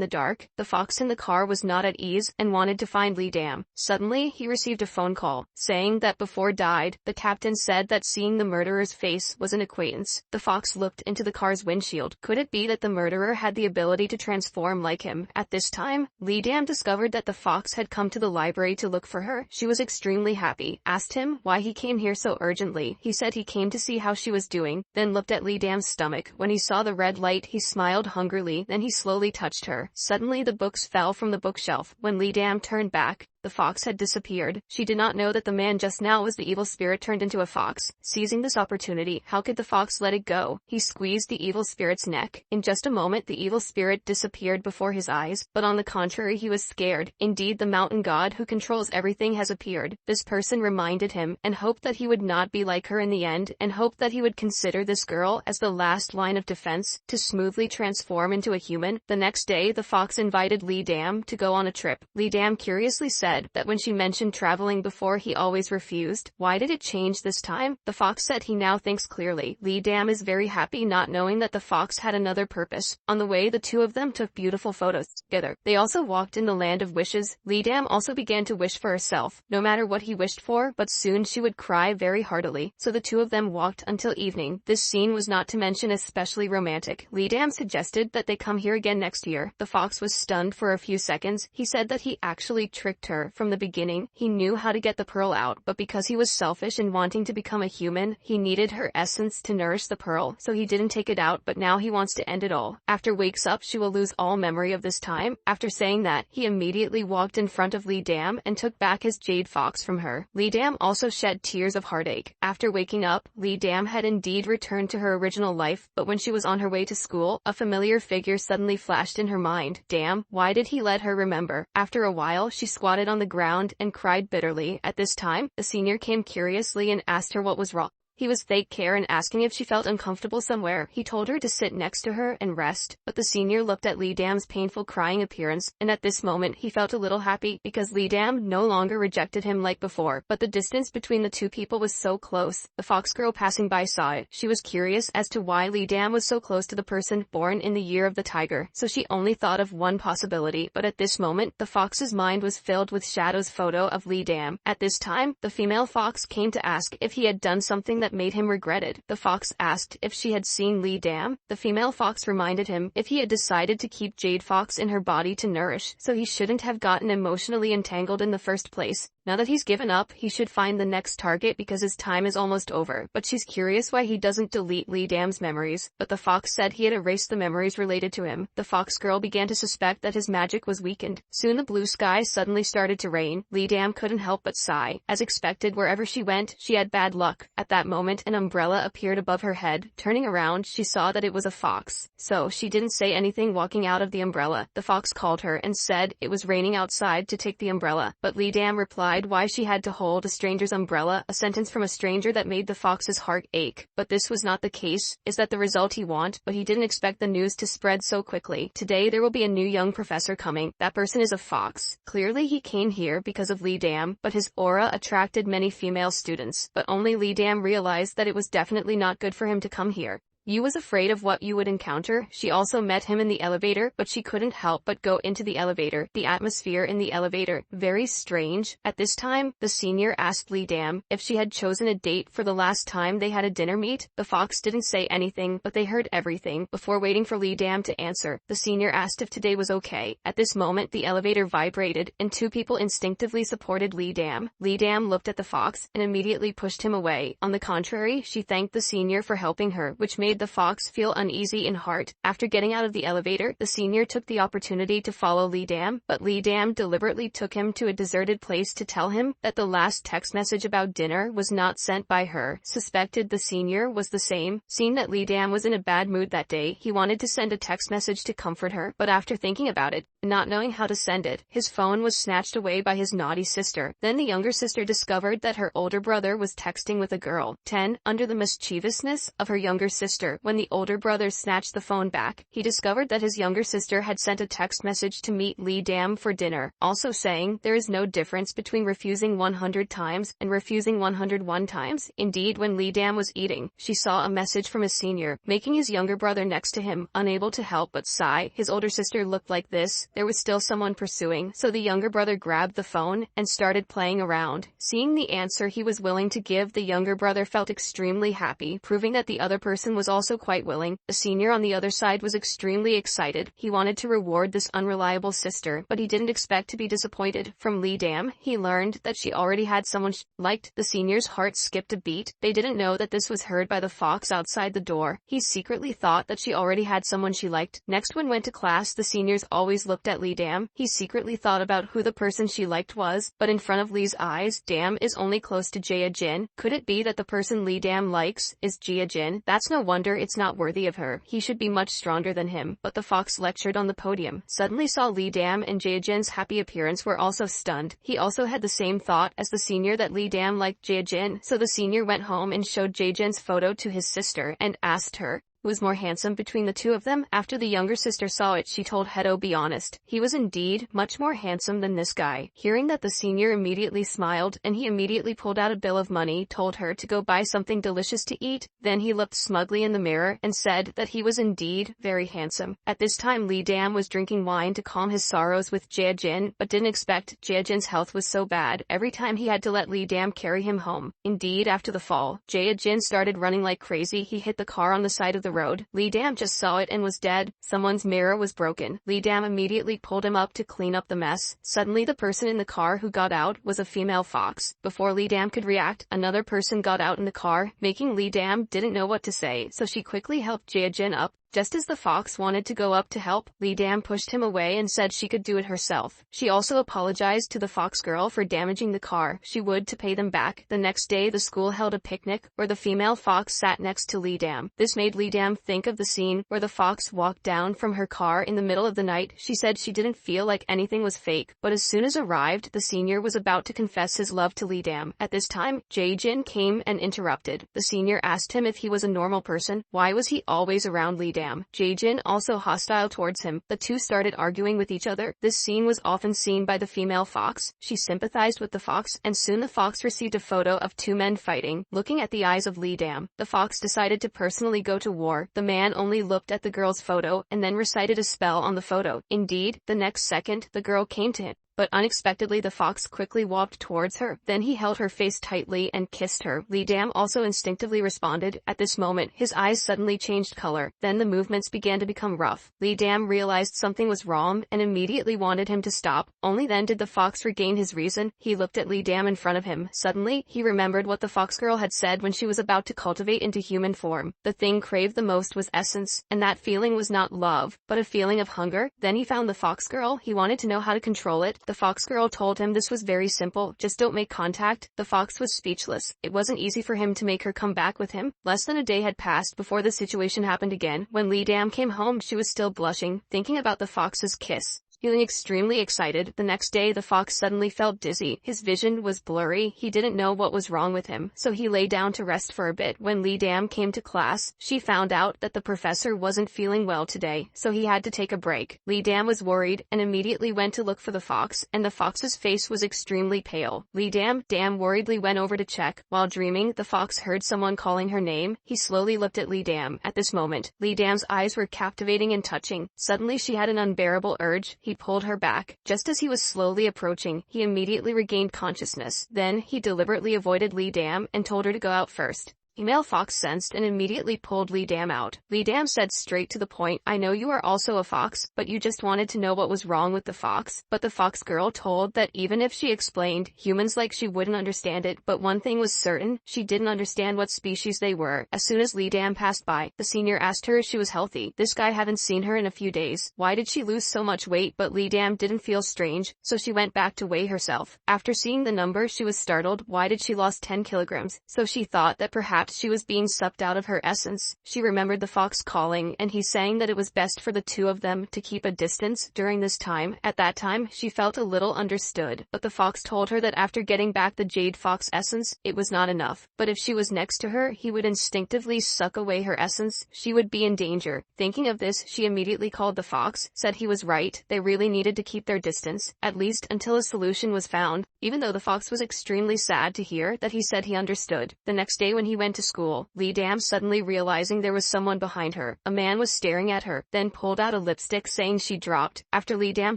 the dark. The fox in the car was not at ease and wanted to find Lee Dam. Suddenly, he received a phone call, saying that before died, the captain said that seeing the murderer's face was an acquaintance. The fox looked into the car's windshield. Could it be that the murderer had the ability to transform like him? At this time, Lee Dam discovered that the fox had come to the library to look for her. She was extremely happy, asked him why he came here so urgently. He said he came to see how she was doing, then looked at Lee Dam's stomach. When he saw the red light, he smiled hungrily, then he slowly touched her. Suddenly the books fell from the bookshelf. When Lee Dam turned back, the fox had disappeared. She did not know that the man just now was the evil spirit turned into a fox. Seizing this opportunity, how could the fox let it go? He squeezed the evil spirit's neck. In just a moment, the evil spirit disappeared before his eyes, but on the contrary, he was scared. Indeed, the mountain god who controls everything has appeared. This person reminded him and hoped that he would not be like her in the end, and hoped that he would consider this girl as the last line of defense to smoothly transform into a human. The next day, the fox invited Lee Dam to go on a trip. Lee Dam curiously said that when she mentioned traveling before, he always refused. Why did it change this time? The fox said he now thinks clearly. Lee Dam is very happy, not knowing that the fox had another purpose. On the way, the two of them took beautiful photos together. They also walked in the land of wishes. Lee Dam also began to wish for herself, no matter what he wished for, but soon she would cry very heartily. So the two of them walked until evening. This scene was not to mention especially romantic. Lee Dam suggested that they come here again next year. The fox was stunned for a few seconds. He said that he actually tricked her from the beginning. He knew how to get the pearl out, but because he was selfish and wanting to become a human, he needed her essence to nourish the pearl, so he didn't take it out, but now he wants to end it all. After wakes up, she will lose all memory of this time. After saying that, he immediately walked in front of Lee Dam and took back his jade fox from her. Lee Dam also shed tears of heartache. After waking up, Lee Dam had indeed returned to her original life, but when she was on her way to school, a familiar figure suddenly flashed in her mind. Damn, why did he let her remember? After a while, she squatted on the ground and cried bitterly. At this time, the senior came curiously and asked her what was wrong. He was fake care and asking if she felt uncomfortable somewhere. He told her to sit next to her and rest, but the senior looked at Lee Dam's painful crying appearance, and at this moment he felt a little happy because Lee Dam no longer rejected him like before, but the distance between the two people was so close. The fox girl passing by saw it. She was curious as to why Lee Dam was so close to the person born in the year of the tiger, so she only thought of one possibility, but at this moment, the fox's mind was filled with Shadow's photo of Lee Dam. At this time, the female fox came to ask if he had done something that made him regretted. The fox asked if she had seen Lee Dam. The female fox reminded him if he had decided to keep Jade Fox in her body to nourish, so he shouldn't have gotten emotionally entangled in the first place. Now that he's given up, he should find the next target because his time is almost over. But she's curious why he doesn't delete Lee Dam's memories, but the fox said he had erased the memories related to him. The fox girl began to suspect that his magic was weakened. Soon the blue sky suddenly started to rain. Lee Dam couldn't help but sigh. As expected, wherever she went, she had bad luck. At that moment, an umbrella appeared above her head. Turning around, she saw that it was a fox. So she didn't say anything walking out of the umbrella. The fox called her and said it was raining outside to take the umbrella, but Lee Dam replied why she had to hold a stranger's umbrella, a sentence from a stranger that made the fox's heart ache. But this was not the case. Is that the result he want? But he didn't expect the news to spread so quickly. Today there will be a new young professor coming. That person is a fox. Clearly he came here because of Lee Dam, but his aura attracted many female students. But only Lee Dam realized that it was definitely not good for him to come here. You was afraid of what you would encounter. She also met him in the elevator, but she couldn't help but go into the elevator. The atmosphere in the elevator, very strange. At this time, the senior asked Lee Dam if she had chosen a date for the last time they had a dinner meet. The fox didn't say anything, but they heard everything. Before waiting for Lee Dam to answer, the senior asked if today was okay. At this moment, the elevator vibrated, and two people instinctively supported Lee Dam. Lee Dam looked at the fox and immediately pushed him away. On the contrary, she thanked the senior for helping her, which made the fox feel uneasy in heart. After getting out of the elevator, the senior took the opportunity to follow Lee Dam, but Lee Dam deliberately took him to a deserted place to tell him that the last text message about dinner was not sent by her. Suspected the senior was the same. Seeing that Lee Dam was in a bad mood that day, he wanted to send a text message to comfort her, but after thinking about it, not knowing how to send it, his phone was snatched away by his naughty sister. Then the younger sister discovered that her older brother was texting with a girl. 10. Under the mischievousness of her younger sister, when the older brother snatched the phone back, he discovered that his younger sister had sent a text message to meet Lee Dam for dinner, also saying there is no difference between refusing 100 times and refusing 101 times. Indeed, when Lee Dam was eating, she saw a message from his senior, making his younger brother next to him unable to help but sigh. His older sister looked like this. There was still someone pursuing, so the younger brother grabbed the phone and started playing around. Seeing the answer he was willing to give, the younger brother felt extremely happy, proving that the other person was also quite willing. The senior on the other side was extremely excited. He wanted to reward this unreliable sister, but he didn't expect to be disappointed. From Lee Dam, he learned that she already had someone she liked. The senior's heart skipped a beat. They didn't know that this was heard by the fox outside the door. He secretly thought that she already had someone she liked. Next, when went to class, the seniors always looked at Lee Dam. He secretly thought about who the person she liked was, but in front of Lee's eyes, Dam is only close to Jia Jin. Could it be that the person Lee Dam likes is Jia Jin? That's no wonder it's not worthy of her. He should be much stronger than him. But the fox lectured on the podium suddenly saw Lee Dam and Jia Jin's happy appearance were also stunned. He also had the same thought as the senior that Lee Dam liked Jia Jin, so the senior went home and showed Jia Jin's photo to his sister and asked her who was more handsome between the two of them. After the younger sister saw it, she told Hedo, "Be honest, he was indeed much more handsome than this guy." Hearing that, the senior immediately smiled, and he immediately pulled out a bill of money, told her to go buy something delicious to eat. Then he looked smugly in the mirror and said that he was indeed very handsome. At this time, Lee Dam was drinking wine to calm his sorrows with Jia Jin, but didn't expect Jia Jin's health was so bad. Every time he had to let Lee Dam carry him home. Indeed, after the fall, Jia Jin started running like crazy. He hit the car on the side of the road. Lee Dam just saw it and was dead. Someone's mirror was broken. Lee Dam immediately pulled him up to clean up the mess. Suddenly, the person in the car who got out was a female fox. Before Lee Dam could react, another person got out in the car, making Lee Dam didn't know what to say, so she quickly helped Jia Jin up. Just as the fox wanted to go up to help, Lee Dam pushed him away and said she could do it herself. She also apologized to the fox girl for damaging the car. She would to pay them back. The next day, the school held a picnic where the female fox sat next to Lee Dam. This made Lee Dam think of the scene where the fox walked down from her car in the middle of the night. She said she didn't feel like anything was fake, but as soon as arrived, the senior was about to confess his love to Lee Dam. At this time, Jia Jin came and interrupted. The senior asked him if he was a normal person. Why was he always around Lee Dam? Jia Jin also hostile towards him. The two started arguing with each other. This scene was often seen by the female fox. She sympathized with the fox, and soon the fox received a photo of two men fighting. Looking at the eyes of Lee Dam, the fox decided to personally go to war. The man only looked at the girl's photo and then recited a spell on the photo. Indeed, the next second, the girl came to him. But unexpectedly, the fox quickly walked towards her. Then he held her face tightly and kissed her. Lee Dam also instinctively responded. At this moment, his eyes suddenly changed color. Then the movements began to become rough. Lee Dam realized something was wrong and immediately wanted him to stop. Only then did the fox regain his reason. He looked at Lee Dam in front of him. Suddenly, he remembered what the fox girl had said when she was about to cultivate into human form. The thing craved the most was essence, and that feeling was not love, but a feeling of hunger. Then he found the fox girl. He wanted to know how to control it. The fox girl told him this was very simple, just don't make contact. The fox was speechless. It wasn't easy for him to make her come back with him. Less than a day had passed before the situation happened again. When Lee Dam came home, she was still blushing, thinking about the fox's kiss. Feeling extremely excited, the next day the fox suddenly felt dizzy. His vision was blurry. He didn't know what was wrong with him, so he lay down to rest for a bit. When Lee Dam came to class, she found out that the professor wasn't feeling well today, so he had to take a break. Lee Dam was worried and immediately went to look for the fox, and the fox's face was extremely pale. Lee Dam worriedly went over to check. While dreaming, the fox heard someone calling her name. He slowly looked at Lee Dam. At this moment, Lee Dam's eyes were captivating and touching. Suddenly she had an unbearable urge. He pulled her back. Just as he was slowly approaching, he immediately regained consciousness. Then, he deliberately avoided Lee Dam and told her to go out first. Female fox sensed and immediately pulled Lee Dam out. Lee Dam said straight to the point, "I know you are also a fox, but you just wanted to know what was wrong with the fox." But the fox girl told that even if she explained, humans like she wouldn't understand it, but one thing was certain, she didn't understand what species they were. As soon as Lee Dam passed by, the senior asked her if she was healthy. This guy hadn't seen her in a few days. Why did she lose so much weight? But Lee Dam didn't feel strange, so she went back to weigh herself. After seeing the number, she was startled. Why did she lost 10 kilograms? So she thought that perhaps she was being sucked out of her essence. She remembered the fox calling, and he saying that it was best for the two of them to keep a distance during this time. At that time, she felt a little understood, but the fox told her that after getting back the jade fox essence, it was not enough. But if she was next to her, he would instinctively suck away her essence. She would be in danger. Thinking of this, she immediately called the fox, said he was right. They really needed to keep their distance, at least until a solution was found, even though the fox was extremely sad to hear that he said he understood. The next day when he went to school, Lee Dam suddenly realizing there was someone behind her. A man was staring at her, then pulled out a lipstick saying she dropped. After Lee Dam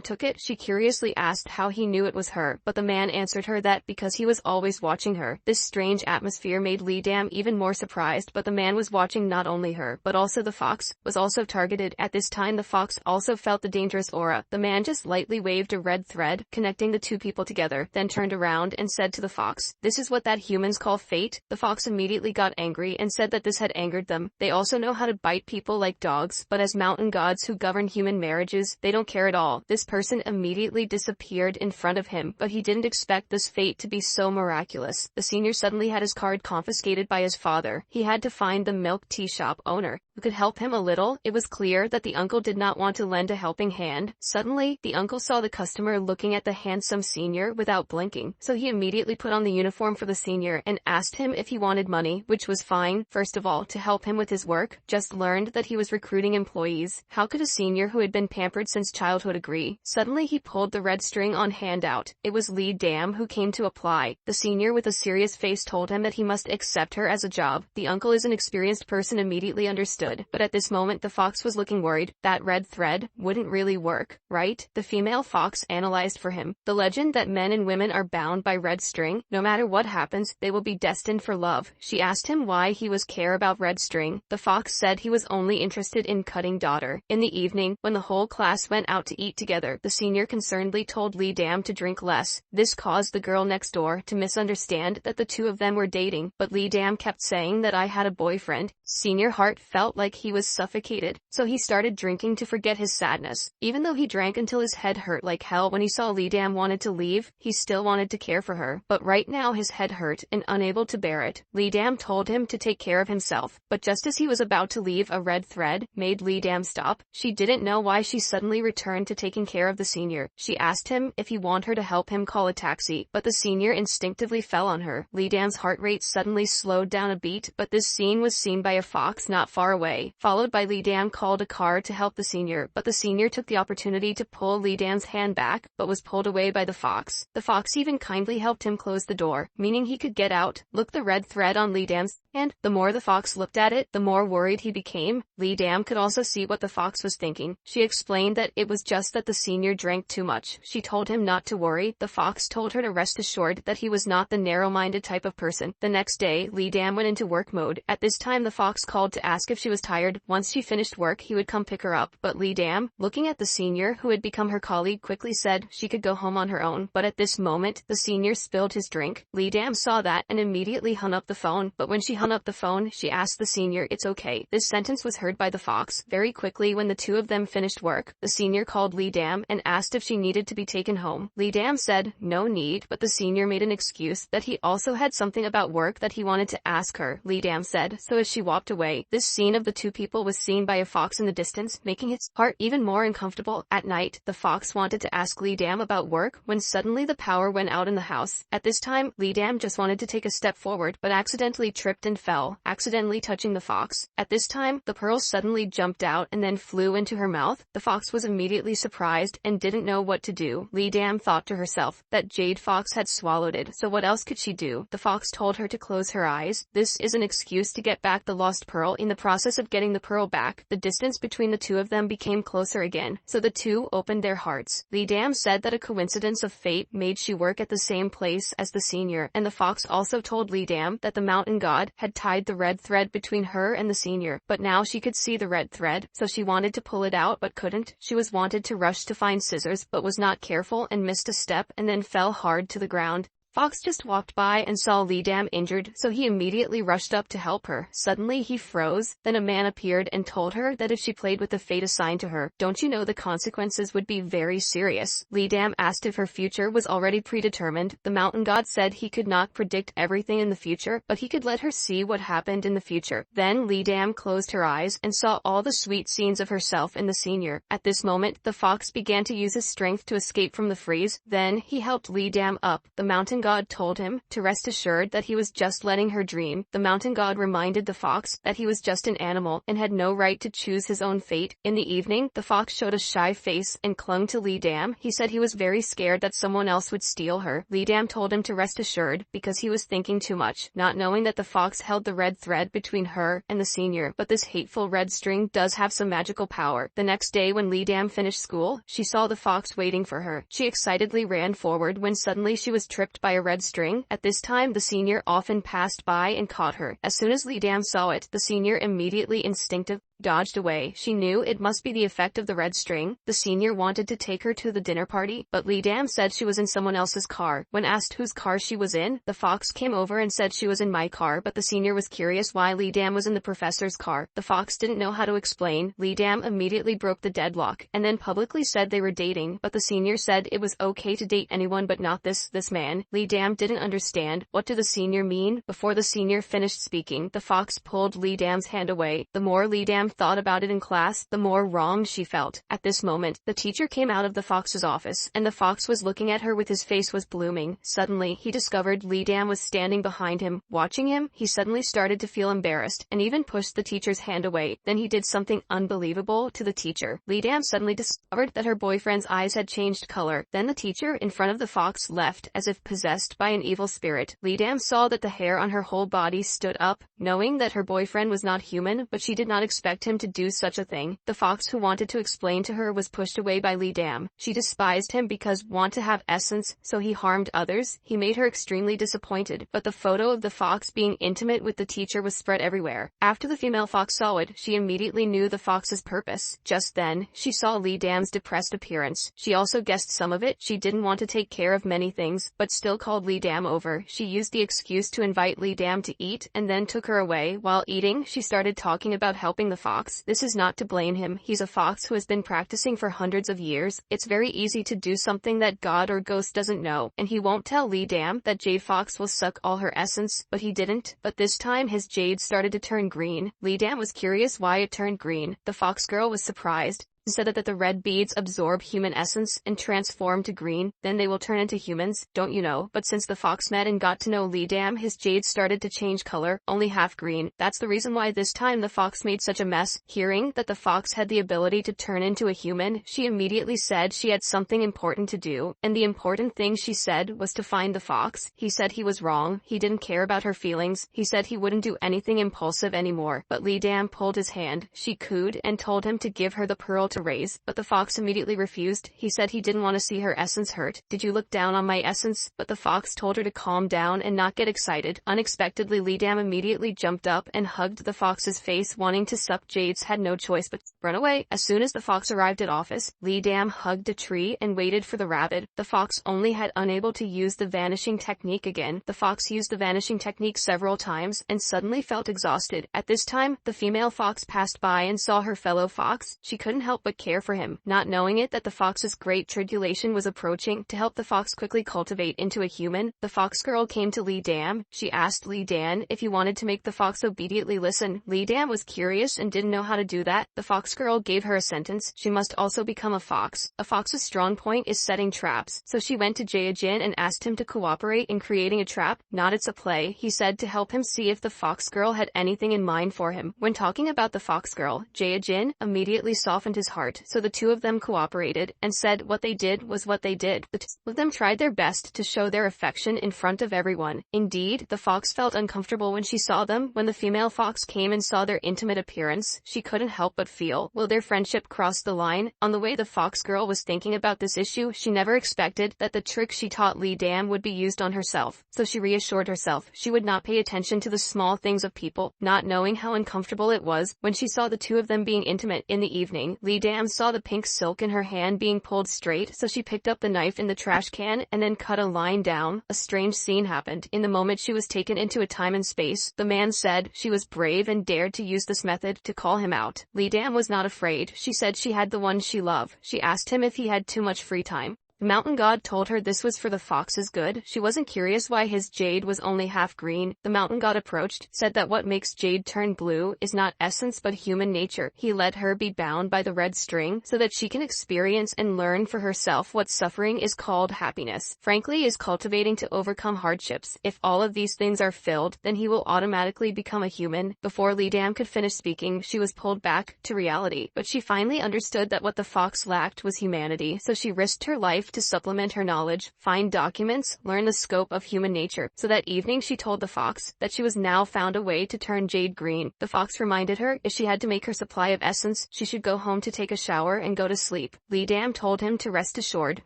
took it, she curiously asked how he knew it was her, but the man answered her that because he was always watching her. This strange atmosphere made Lee Dam even more surprised, but the man was watching not only her, but also the fox, was also targeted. At this time the fox also felt the dangerous aura. The man just lightly waved a red thread, connecting the two people together, then turned around and said to the fox, "This is what that humans call fate." The fox immediately got angry and said that this had angered them. They also know how to bite people like dogs, but as mountain gods who govern human marriages, they don't care at all. This person immediately disappeared in front of him, but he didn't expect this fate to be so miraculous. The senior suddenly had his card confiscated by his father. He had to find the milk tea shop owner, who could help him a little. It was clear that the uncle did not want to lend a helping hand. Suddenly, the uncle saw the customer looking at the handsome senior without blinking, so he immediately put on the uniform for the senior and asked him if he wanted money, which was fine. First of all, to help him with his work, just learned that he was recruiting employees. How could a senior who had been pampered since childhood agree? Suddenly he pulled the red string on hand out. It was Lee Dam who came to apply. The senior with a serious face told him that he must accept her as a job. The uncle is an experienced person immediately understood, but at this moment the fox was looking worried. That red thread wouldn't really work, right? The female fox analyzed for him. The legend that men and women are bound by red string, no matter what happens, they will be destined for love. She asked him why he was care about red string. The fox said he was only interested in cutting daughter. In the evening, when the whole class went out to eat together, the senior concernedly told Lee Dam to drink less. This caused the girl next door to misunderstand that the two of them were dating, but Lee Dam kept saying that I had a boyfriend. Senior heart felt like he was suffocated, so he started drinking to forget his sadness. Even though he drank until his head hurt like hell when he saw Lee Dam wanted to leave, he still wanted to care for her, but right now his head hurt and unable to bear it. Lee Dam told him to take care of himself, but just as he was about to leave, a red thread made Lee Dam stop. She didn't know why she suddenly returned to taking care of the senior. She asked him if he wanted her to help him call a taxi, but the senior instinctively fell on her. Lee Dam's heart rate suddenly slowed down a beat, but this scene was seen by a fox not far away, followed by Lee Dam called a car to help the senior, but the senior took the opportunity to pull Lee Dam's hand back, but was pulled away by the fox. The fox even kindly helped him close the door, meaning he could get out. Look, the red thread on Lee Dam's hand. The more the fox looked at it, the more worried he became. Lee Dam could also see what the fox was thinking. She explained that it was just that the senior drank too much. She told him not to worry. The fox told her to rest assured that he was not the narrow-minded type of person. The next day, Lee Dam went into work mode. At this time the fox called to ask if she was tired. Once she finished work, he would come pick her up, but Lee Dam, looking at the senior who had become her colleague, quickly said she could go home on her own. But at this moment, the senior spilled his drink. Lee Dam saw that and immediately hung up the phone, but when When she hung up the phone, she asked the senior, "It's okay." This sentence was heard by the fox. Very quickly, when the two of them finished work, the senior called Lee Dam and asked if she needed to be taken home. Lee Dam said, "No need," but the senior made an excuse that he also had something about work that he wanted to ask her. Lee Dam said, so as she walked away. This scene of the two people was seen by a fox in the distance, making his heart even more uncomfortable. At night, the fox wanted to ask Lee Dam about work when suddenly the power went out in the house. At this time, Lee Dam just wanted to take a step forward, but accidentally tripped and fell, accidentally touching the fox. At this time, the pearl suddenly jumped out and then flew into her mouth. The fox was immediately surprised and didn't know what to do. Lee Dam thought to herself that Jade Fox had swallowed it, so what else could she do? The fox told her to close her eyes. This is an excuse to get back the lost pearl. In the process of getting the pearl back, the distance between the two of them became closer again, so the two opened their hearts. Lee Dam said that a coincidence of fate made she work at the same place as the senior, and the fox also told Lee Dam that the mountain god had tied the red thread between her and the senior, but now she could see the red thread, so she wanted to pull it out but couldn't. She was wanted to rush to find scissors but was not careful and missed a step and then fell hard to the ground. Fox just walked by and saw Lee Dam injured, so he immediately rushed up to help her. Suddenly he froze, then a man appeared and told her that if she played with the fate assigned to her, don't you know the consequences would be very serious? Lee Dam asked if her future was already predetermined. The mountain god said he could not predict everything in the future, but he could let her see what happened in the future. Then Lee Dam closed her eyes and saw all the sweet scenes of herself and the senior. At this moment, the fox began to use his strength to escape from the freeze. Then he helped Lee Dam up. The mountain god told him to rest assured that he was just letting her dream. The mountain god reminded the fox that he was just an animal and had no right to choose his own fate. In the evening, the fox showed a shy face and clung to Lee Dam. He said he was very scared that someone else would steal her. Lee Dam told him to rest assured because he was thinking too much, not knowing that the fox held the red thread between her and the senior. But this hateful red string does have some magical power. The next day when Lee Dam finished school, she saw the fox waiting for her. She excitedly ran forward when suddenly she was tripped by a red string. At this time, the senior often passed by and caught her. As soon as Lee Dam saw it, the senior immediately instinctively dodged away. She knew it must be the effect of the red string. The senior wanted to take her to the dinner party, but Lee Dam said she was in someone else's car. When asked whose car she was in, the fox came over and said she was in my car, but the senior was curious why Lee Dam was in the professor's car. The fox didn't know how to explain. Lee Dam immediately broke the deadlock and then publicly said they were dating, but the senior said it was okay to date anyone but not this man. Lee Dam didn't understand. What did the senior mean? Before the senior finished speaking, the fox pulled Lee Dam's hand away. The more Lee Dam thought about it in class, the more wronged she felt. At this moment, the teacher came out of the fox's office, and the fox was looking at her with his face was blooming. Suddenly, he discovered Lee Dam was standing behind him. Watching him, he suddenly started to feel embarrassed, and even pushed the teacher's hand away. Then he did something unbelievable to the teacher. Lee Dam suddenly discovered that her boyfriend's eyes had changed color. Then the teacher, in front of the fox, left, as if possessed by an evil spirit. Lee Dam saw that the hair on her whole body stood up, knowing that her boyfriend was not human, but she did not expect him to do such a thing. The fox who wanted to explain to her was pushed away by Lee Dam. She despised him because want to have essence, so he harmed others. He made her extremely disappointed, but the photo of the fox being intimate with the teacher was spread everywhere. After the female fox saw it, she immediately knew the fox's purpose. Just then, she saw Lee Dam's depressed appearance. She also guessed some of it. She didn't want to take care of many things, but still called Lee Dam over. She used the excuse to invite Lee Dam to eat, and then took her away. While eating, she started talking about helping the fox. This is not to blame him. He's a fox who has been practicing for hundreds of years. It's very easy to do something that God or ghost doesn't know, and he won't tell Lee Dam that Jade Fox will suck all her essence, but he didn't. But this time his jade started to turn green. Lee Dam was curious why it turned green. The fox girl was surprised. Said that the red beads absorb human essence and transform to green, then they will turn into humans, don't you know? But since the fox met and got to know Lee Dam, his jade started to change color, only half green. That's the reason why this time the fox made such a mess. Hearing that the fox had the ability to turn into a human, she immediately said she had something important to do, and the important thing she said was to find the fox. He said he was wrong. He didn't care about her feelings. He said he wouldn't do anything impulsive anymore. But Lee Dam pulled his hand. She cooed and told him to give her the pearl to raise, but the fox immediately refused. He said he didn't want to see her essence hurt. Did you look down on my essence? But the fox told her to calm down and not get excited. Unexpectedly, Liam immediately jumped up and hugged the fox's face, wanting to suck. Jade's had no choice but to run away. As soon as the fox arrived at office, Liam hugged a tree and waited for the rabbit. The fox only had unable to use the vanishing technique again. The fox used the vanishing technique several times and suddenly felt exhausted. At this time, the female fox passed by and saw her fellow fox. She couldn't help but care for him, not knowing it that the fox's great tribulation was approaching. To help the fox quickly cultivate into a human, the fox girl came to Liam. She asked Liam if he wanted to make the fox obediently listen. Liam was curious and didn't know how to do that. The fox girl gave her a sentence: she must also become a fox. A fox's strong point is setting traps, so she went to Jae-jin and asked him to cooperate in creating a trap. Not it's a play, he said, to help him see if the fox girl had anything in mind for him. When talking about the fox girl, Jae-jin immediately softened his heart, so the two of them cooperated and said what they did was what they did. The two of them tried their best to show their affection in front of everyone. Indeed, the fox felt uncomfortable when she saw them. When the female fox came and saw their intimate appearance, she couldn't help but feel, will their friendship cross the line? On the way, the fox girl was thinking about this issue. She never expected that the trick she taught Liam would be used on herself, so she reassured herself she would not pay attention to the small things of people, not knowing how uncomfortable it was when she saw the two of them being intimate. In the evening, Liam saw the pink silk in her hand being pulled straight, so she picked up the knife in the trash can and then cut a line down. A strange scene happened. In the moment she was taken into a time and space. The man said she was brave and dared to use this method to call him out. Liam was not afraid. She said she had the one she loved. She asked him if he had too much free time. The mountain god told her this was for the fox's good. She wasn't curious why his jade was only half green. The mountain god approached, said that what makes jade turn blue is not essence but human nature. He let her be bound by the red string so that she can experience and learn for herself what suffering is called happiness. Frankly, is cultivating to overcome hardships. If all of these things are filled, then he will automatically become a human. Before Liam could finish speaking, she was pulled back to reality. But she finally understood that what the fox lacked was humanity, so she risked her life to supplement her knowledge, find documents, learn the scope of human nature. So that evening she told the fox that she was now found a way to turn jade green. The fox reminded her if she had to make her supply of essence, she should go home to take a shower and go to sleep. Liam told him to rest assured.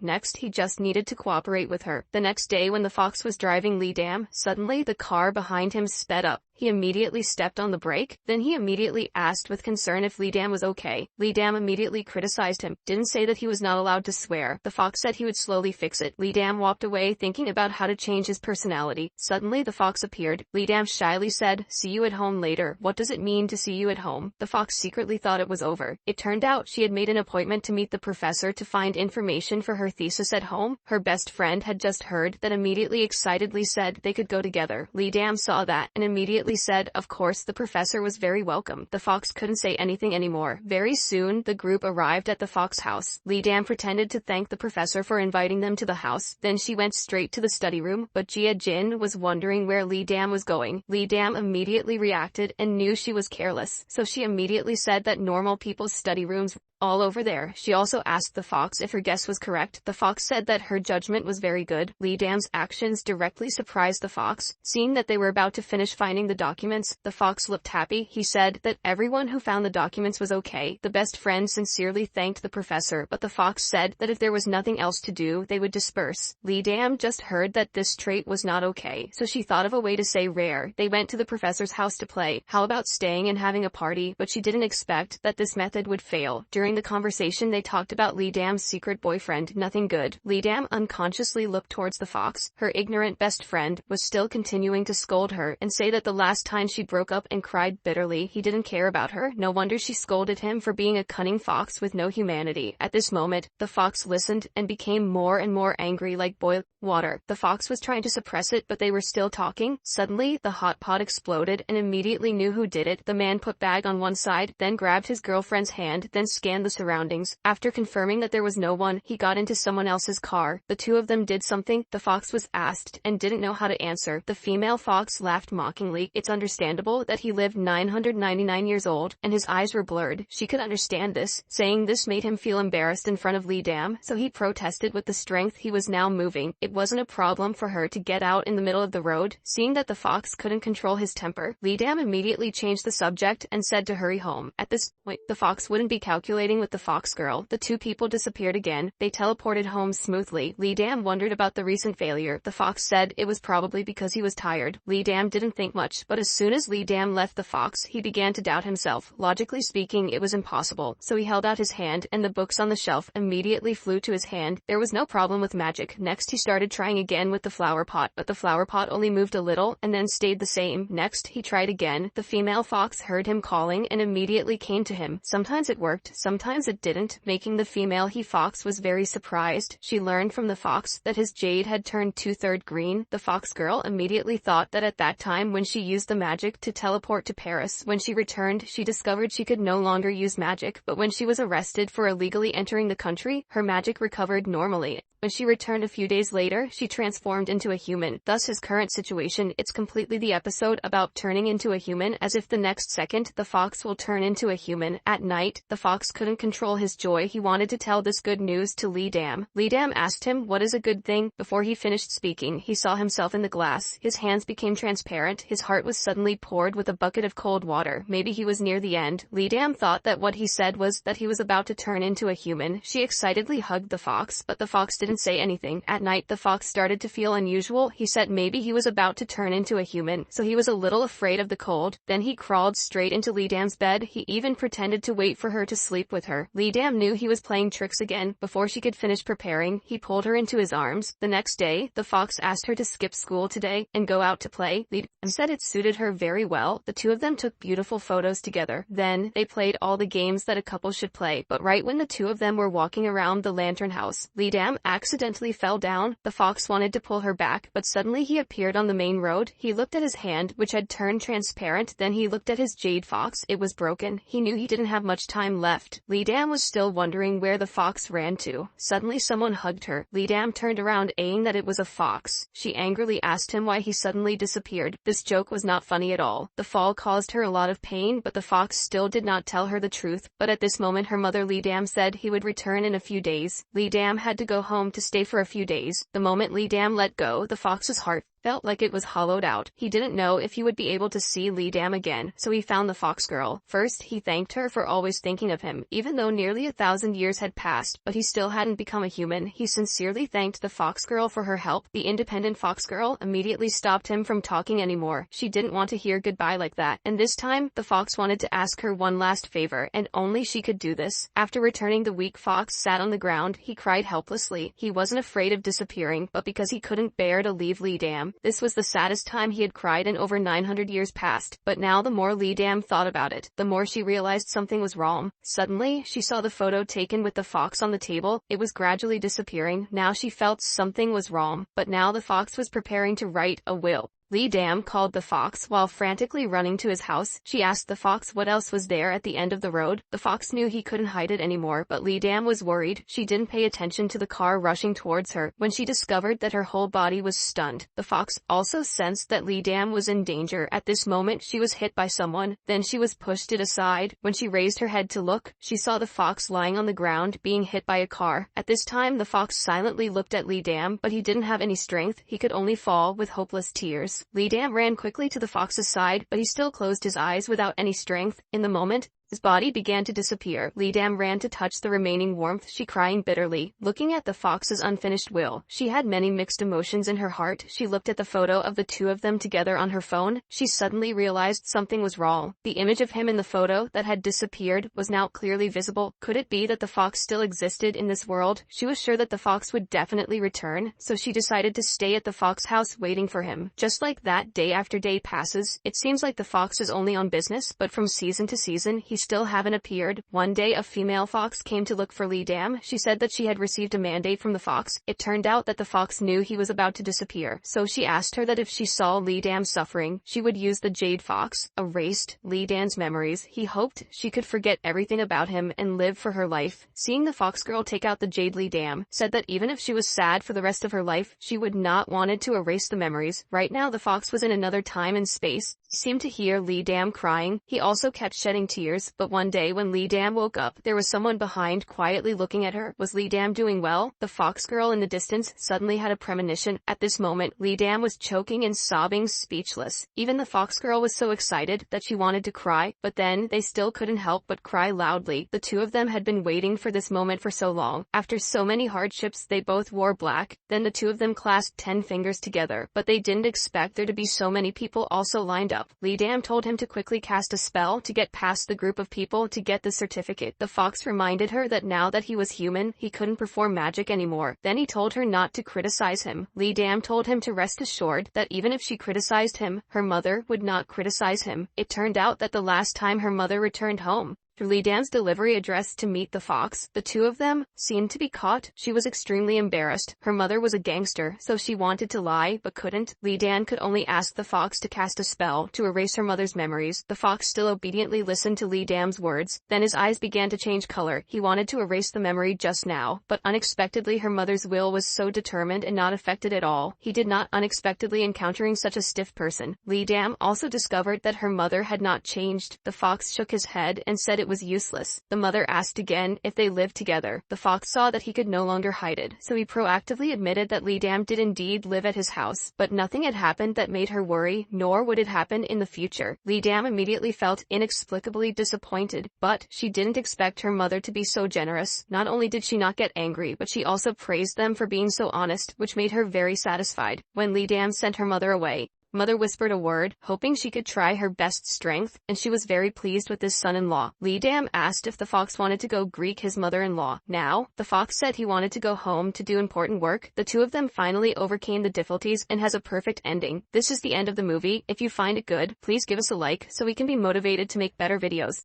Next, he just needed to cooperate with her. The next day when the fox was driving Liam, suddenly the car behind him sped up. He immediately stepped on the brake. Then he immediately asked with concern if Liam was okay. Liam immediately criticized him, didn't say that he was not allowed to swear. The fox said he would slowly fix it. Liam walked away thinking about how to change his personality. Suddenly the fox appeared. Liam shyly said, "See you at home later." What does it mean to see you at home? The fox secretly thought it was over. It turned out she had made an appointment to meet the professor to find information for her thesis at home. Her best friend had just heard that, immediately excitedly said they could go together. Liam saw that and immediately said, of course. The professor was very welcome. The fox couldn't say anything anymore. Very soon, the group arrived at the fox house. Liam pretended to thank the professor for inviting them to the house. Then she went straight to the study room, but Jia-jin was wondering where Liam was going. Liam immediately reacted and knew she was careless, so she immediately said that normal people's study rooms all over there. She also asked the fox if her guess was correct. The fox said that her judgment was very good. Liam's actions directly surprised the fox. Seeing that they were about to finish finding the documents, the fox looked happy. He said that everyone who found the documents was okay. The best friend sincerely thanked the professor, but the fox said that if there was nothing else to do, they would disperse. Liam just heard that this trait was not okay, so she thought of a way to say rare. They went to the professor's house to play. How about staying and having a party? But she didn't expect that this method would fail. During the conversation they talked about Liam's secret boyfriend. Nothing good. Liam unconsciously looked towards the fox. Her ignorant best friend was still continuing to scold her and say that the last time she broke up and cried bitterly, he didn't care about her. No wonder she scolded him for being a cunning fox with no humanity. At this moment, the fox listened and became more and more angry like boiled water. The fox was trying to suppress it, but they were still talking. Suddenly, the hot pot exploded and immediately knew who did it. The man put bag on one side, then grabbed his girlfriend's hand, then scanned the surroundings. After confirming that there was no one, he got into someone else's car. The two of them did something. The fox was asked and didn't know how to answer. The female fox laughed mockingly. It's understandable that he lived 999 years old and his eyes were blurred. She could understand this. Saying this made him feel embarrassed in front of Liam, so he protested with the strength he was now moving. It wasn't a problem for her to get out in the middle of the road. Seeing that the fox couldn't control his temper, Liam immediately changed the subject and said to hurry home. At this point, the fox wouldn't be calculating fighting with the fox girl. The two people disappeared again. They teleported home smoothly. Lee Dam wondered about the recent failure. The fox said it was probably because he was tired. Lee Dam didn't think much, but as soon as Lee Dam left the fox, he began to doubt himself. Logically speaking, it was impossible. So he held out his hand, and the books on the shelf immediately flew to his hand. There was no problem with magic. Next, he started trying again with the flower pot, but the flower pot only moved a little and then stayed the same. Next, he tried again. The female fox heard him calling and immediately came to him. Sometimes it worked, sometimes it didn't, making the female fox was very surprised. She learned from the fox that his jade had turned 2/3 green. The fox girl immediately thought that at that time when she used the magic to teleport to Paris, when she returned, she discovered she could no longer use magic, but when she was arrested for illegally entering the country, her magic recovered normally. When she returned a few days later, she transformed into a human. Thus his current situation, it's completely the episode about turning into a human, as if the next second, the fox will turn into a human. At night, the fox couldn't control his joy. He wanted to tell this good news to Lee Dam. Lee Dam asked him, what is a good thing? Before he finished speaking, he saw himself in the glass. His hands became transparent. His heart was suddenly poured with a bucket of cold water. Maybe he was near the end. Lee Dam thought that what he said was that he was about to turn into a human. She excitedly hugged the fox, but the fox didn't say anything. At night, the fox started to feel unusual. He said maybe he was about to turn into a human, so he was a little afraid of the cold. Then he crawled straight into Lee Dam's bed. He even pretended to wait for her to sleep with her. Lee Dam knew he was playing tricks again. Before she could finish preparing, he pulled her into his arms. The next day, the fox asked her to skip school today and go out to play. Lee Dam said it suited her very well. The two of them took beautiful photos together. Then, they played all the games that a couple should play. But right when the two of them were walking around the lantern house, Lee Dam accidentally fell down. The fox wanted to pull her back, but suddenly he appeared on the main road. He looked at his hand, which had turned transparent. Then he looked at his jade fox. It was broken. He knew he didn't have much time left. Lee Dam was still wondering where the fox ran to. Suddenly someone hugged her. Lee Dam turned around, saying that it was a fox. She angrily asked him why he suddenly disappeared. This joke was not funny at all. The fall caused her a lot of pain, but the fox still did not tell her the truth. But at this moment her mother Lee Dam said he would return in a few days. Lee Dam had to go home to stay for a few days. The moment Lee Dam let go, the fox's heart felt like it was hollowed out. He didn't know if he would be able to see Lee Dam again, so he found the fox girl. First, he thanked her for always thinking of him, even though nearly 1,000 years had passed, but he still hadn't become a human. He sincerely thanked the fox girl for her help. The independent fox girl immediately stopped him from talking anymore. She didn't want to hear goodbye like that, and this time, the fox wanted to ask her one last favor, and only she could do this. After returning, the weak fox sat on the ground. He cried helplessly. He wasn't afraid of disappearing, but because he couldn't bear to leave Lee Dam. This was the saddest time he had cried in over 900 years past. But now the more Lee Dam thought about it, the more she realized something was wrong. Suddenly, she saw the photo taken with the fox on the table. It was gradually disappearing. Now she felt something was wrong. But now the fox was preparing to write a will. Lee Dam called the fox while frantically running to his house. She asked the fox what else was there at the end of the road. The fox knew he couldn't hide it anymore, but Lee Dam was worried. She didn't pay attention to the car rushing towards her. When she discovered that her whole body was stunned, the fox also sensed that Lee Dam was in danger. At this moment, she was hit by someone. Then she was pushed it aside. When she raised her head to look, she saw the fox lying on the ground, being hit by a car. At this time, the fox silently looked at Lee Dam, but he didn't have any strength. He could only fall with hopeless tears. Lee Dam ran quickly to the fox's side, but he still closed his eyes without any strength. In the moment, his body began to disappear. Lee Dam ran to touch the remaining warmth, she crying bitterly. Looking at the fox's unfinished will, she had many mixed emotions in her heart. She looked at the photo of the two of them together on her phone. She suddenly realized something was wrong. The image of him in the photo that had disappeared was now clearly visible. Could it be that the fox still existed in this world? She was sure that the fox would definitely return, so she decided to stay at the fox house waiting for him. Just like that, day after day passes. It seems like the fox is only on business, but from season to season, he still haven't appeared. One day a female fox came to look for Lee Dam. She said that she had received a mandate from the fox. It turned out that the fox knew he was about to disappear, so she asked her that if she saw Lee Dam suffering, she would use the jade fox, erased Lee Dam's memories. He hoped she could forget everything about him and live for her life. Seeing the fox girl take out the jade, Lee Dam said that even if she was sad for the rest of her life, she would not wanted to erase the memories. Right now the fox was in another time and space, seemed to hear Lee Dam crying. He also kept shedding tears, but one day when Lee Dam woke up, there was someone behind quietly looking at her. Was Lee Dam doing well? The fox girl in the distance suddenly had a premonition. At this moment, Lee Dam was choking and sobbing, speechless. Even the fox girl was so excited that she wanted to cry, but then they still couldn't help but cry loudly. The two of them had been waiting for this moment for so long. After so many hardships, they both wore black. Then the two of them clasped 10 fingers together, but they didn't expect there to be so many people also lined up. Lee Dam told him to quickly cast a spell to get past the group of people to get the certificate. The fox reminded her that now that he was human, he couldn't perform magic anymore. Then he told her not to criticize him. Lee Dam told him to rest assured that even if she criticized him, her mother would not criticize him. It turned out that the last time her mother returned home, through Lee Dam's delivery address to meet the fox, the two of them seemed to be caught. She was extremely embarrassed. Her mother was a gangster, so she wanted to lie but couldn't. Lee Dam could only ask the fox to cast a spell to erase her mother's memories. The fox still obediently listened to Lee Dam's words. Then his eyes began to change color. He wanted to erase the memory just now, but unexpectedly her mother's will was so determined and not affected at all. He did not unexpectedly encountering such a stiff person. Lee Dam also discovered that her mother had not changed. The fox shook his head and said it was useless. The mother asked again if they lived together. The fox saw that he could no longer hide it, so he proactively admitted that Lee Dam did indeed live at his house, but nothing had happened that made her worry, nor would it happen in the future. Lee Dam immediately felt inexplicably disappointed, but she didn't expect her mother to be so generous. Not only did she not get angry, but she also praised them for being so honest, which made her very satisfied. When Lee Dam sent her mother away, Mother whispered a word, hoping she could try her best strength, and she was very pleased with this son-in-law. Lee Dam asked if the fox wanted to go greet his mother-in-law. Now, the fox said he wanted to go home to do important work. The two of them finally overcame the difficulties and has a perfect ending. This is the end of the movie. If you find it good, please give us a like so we can be motivated to make better videos.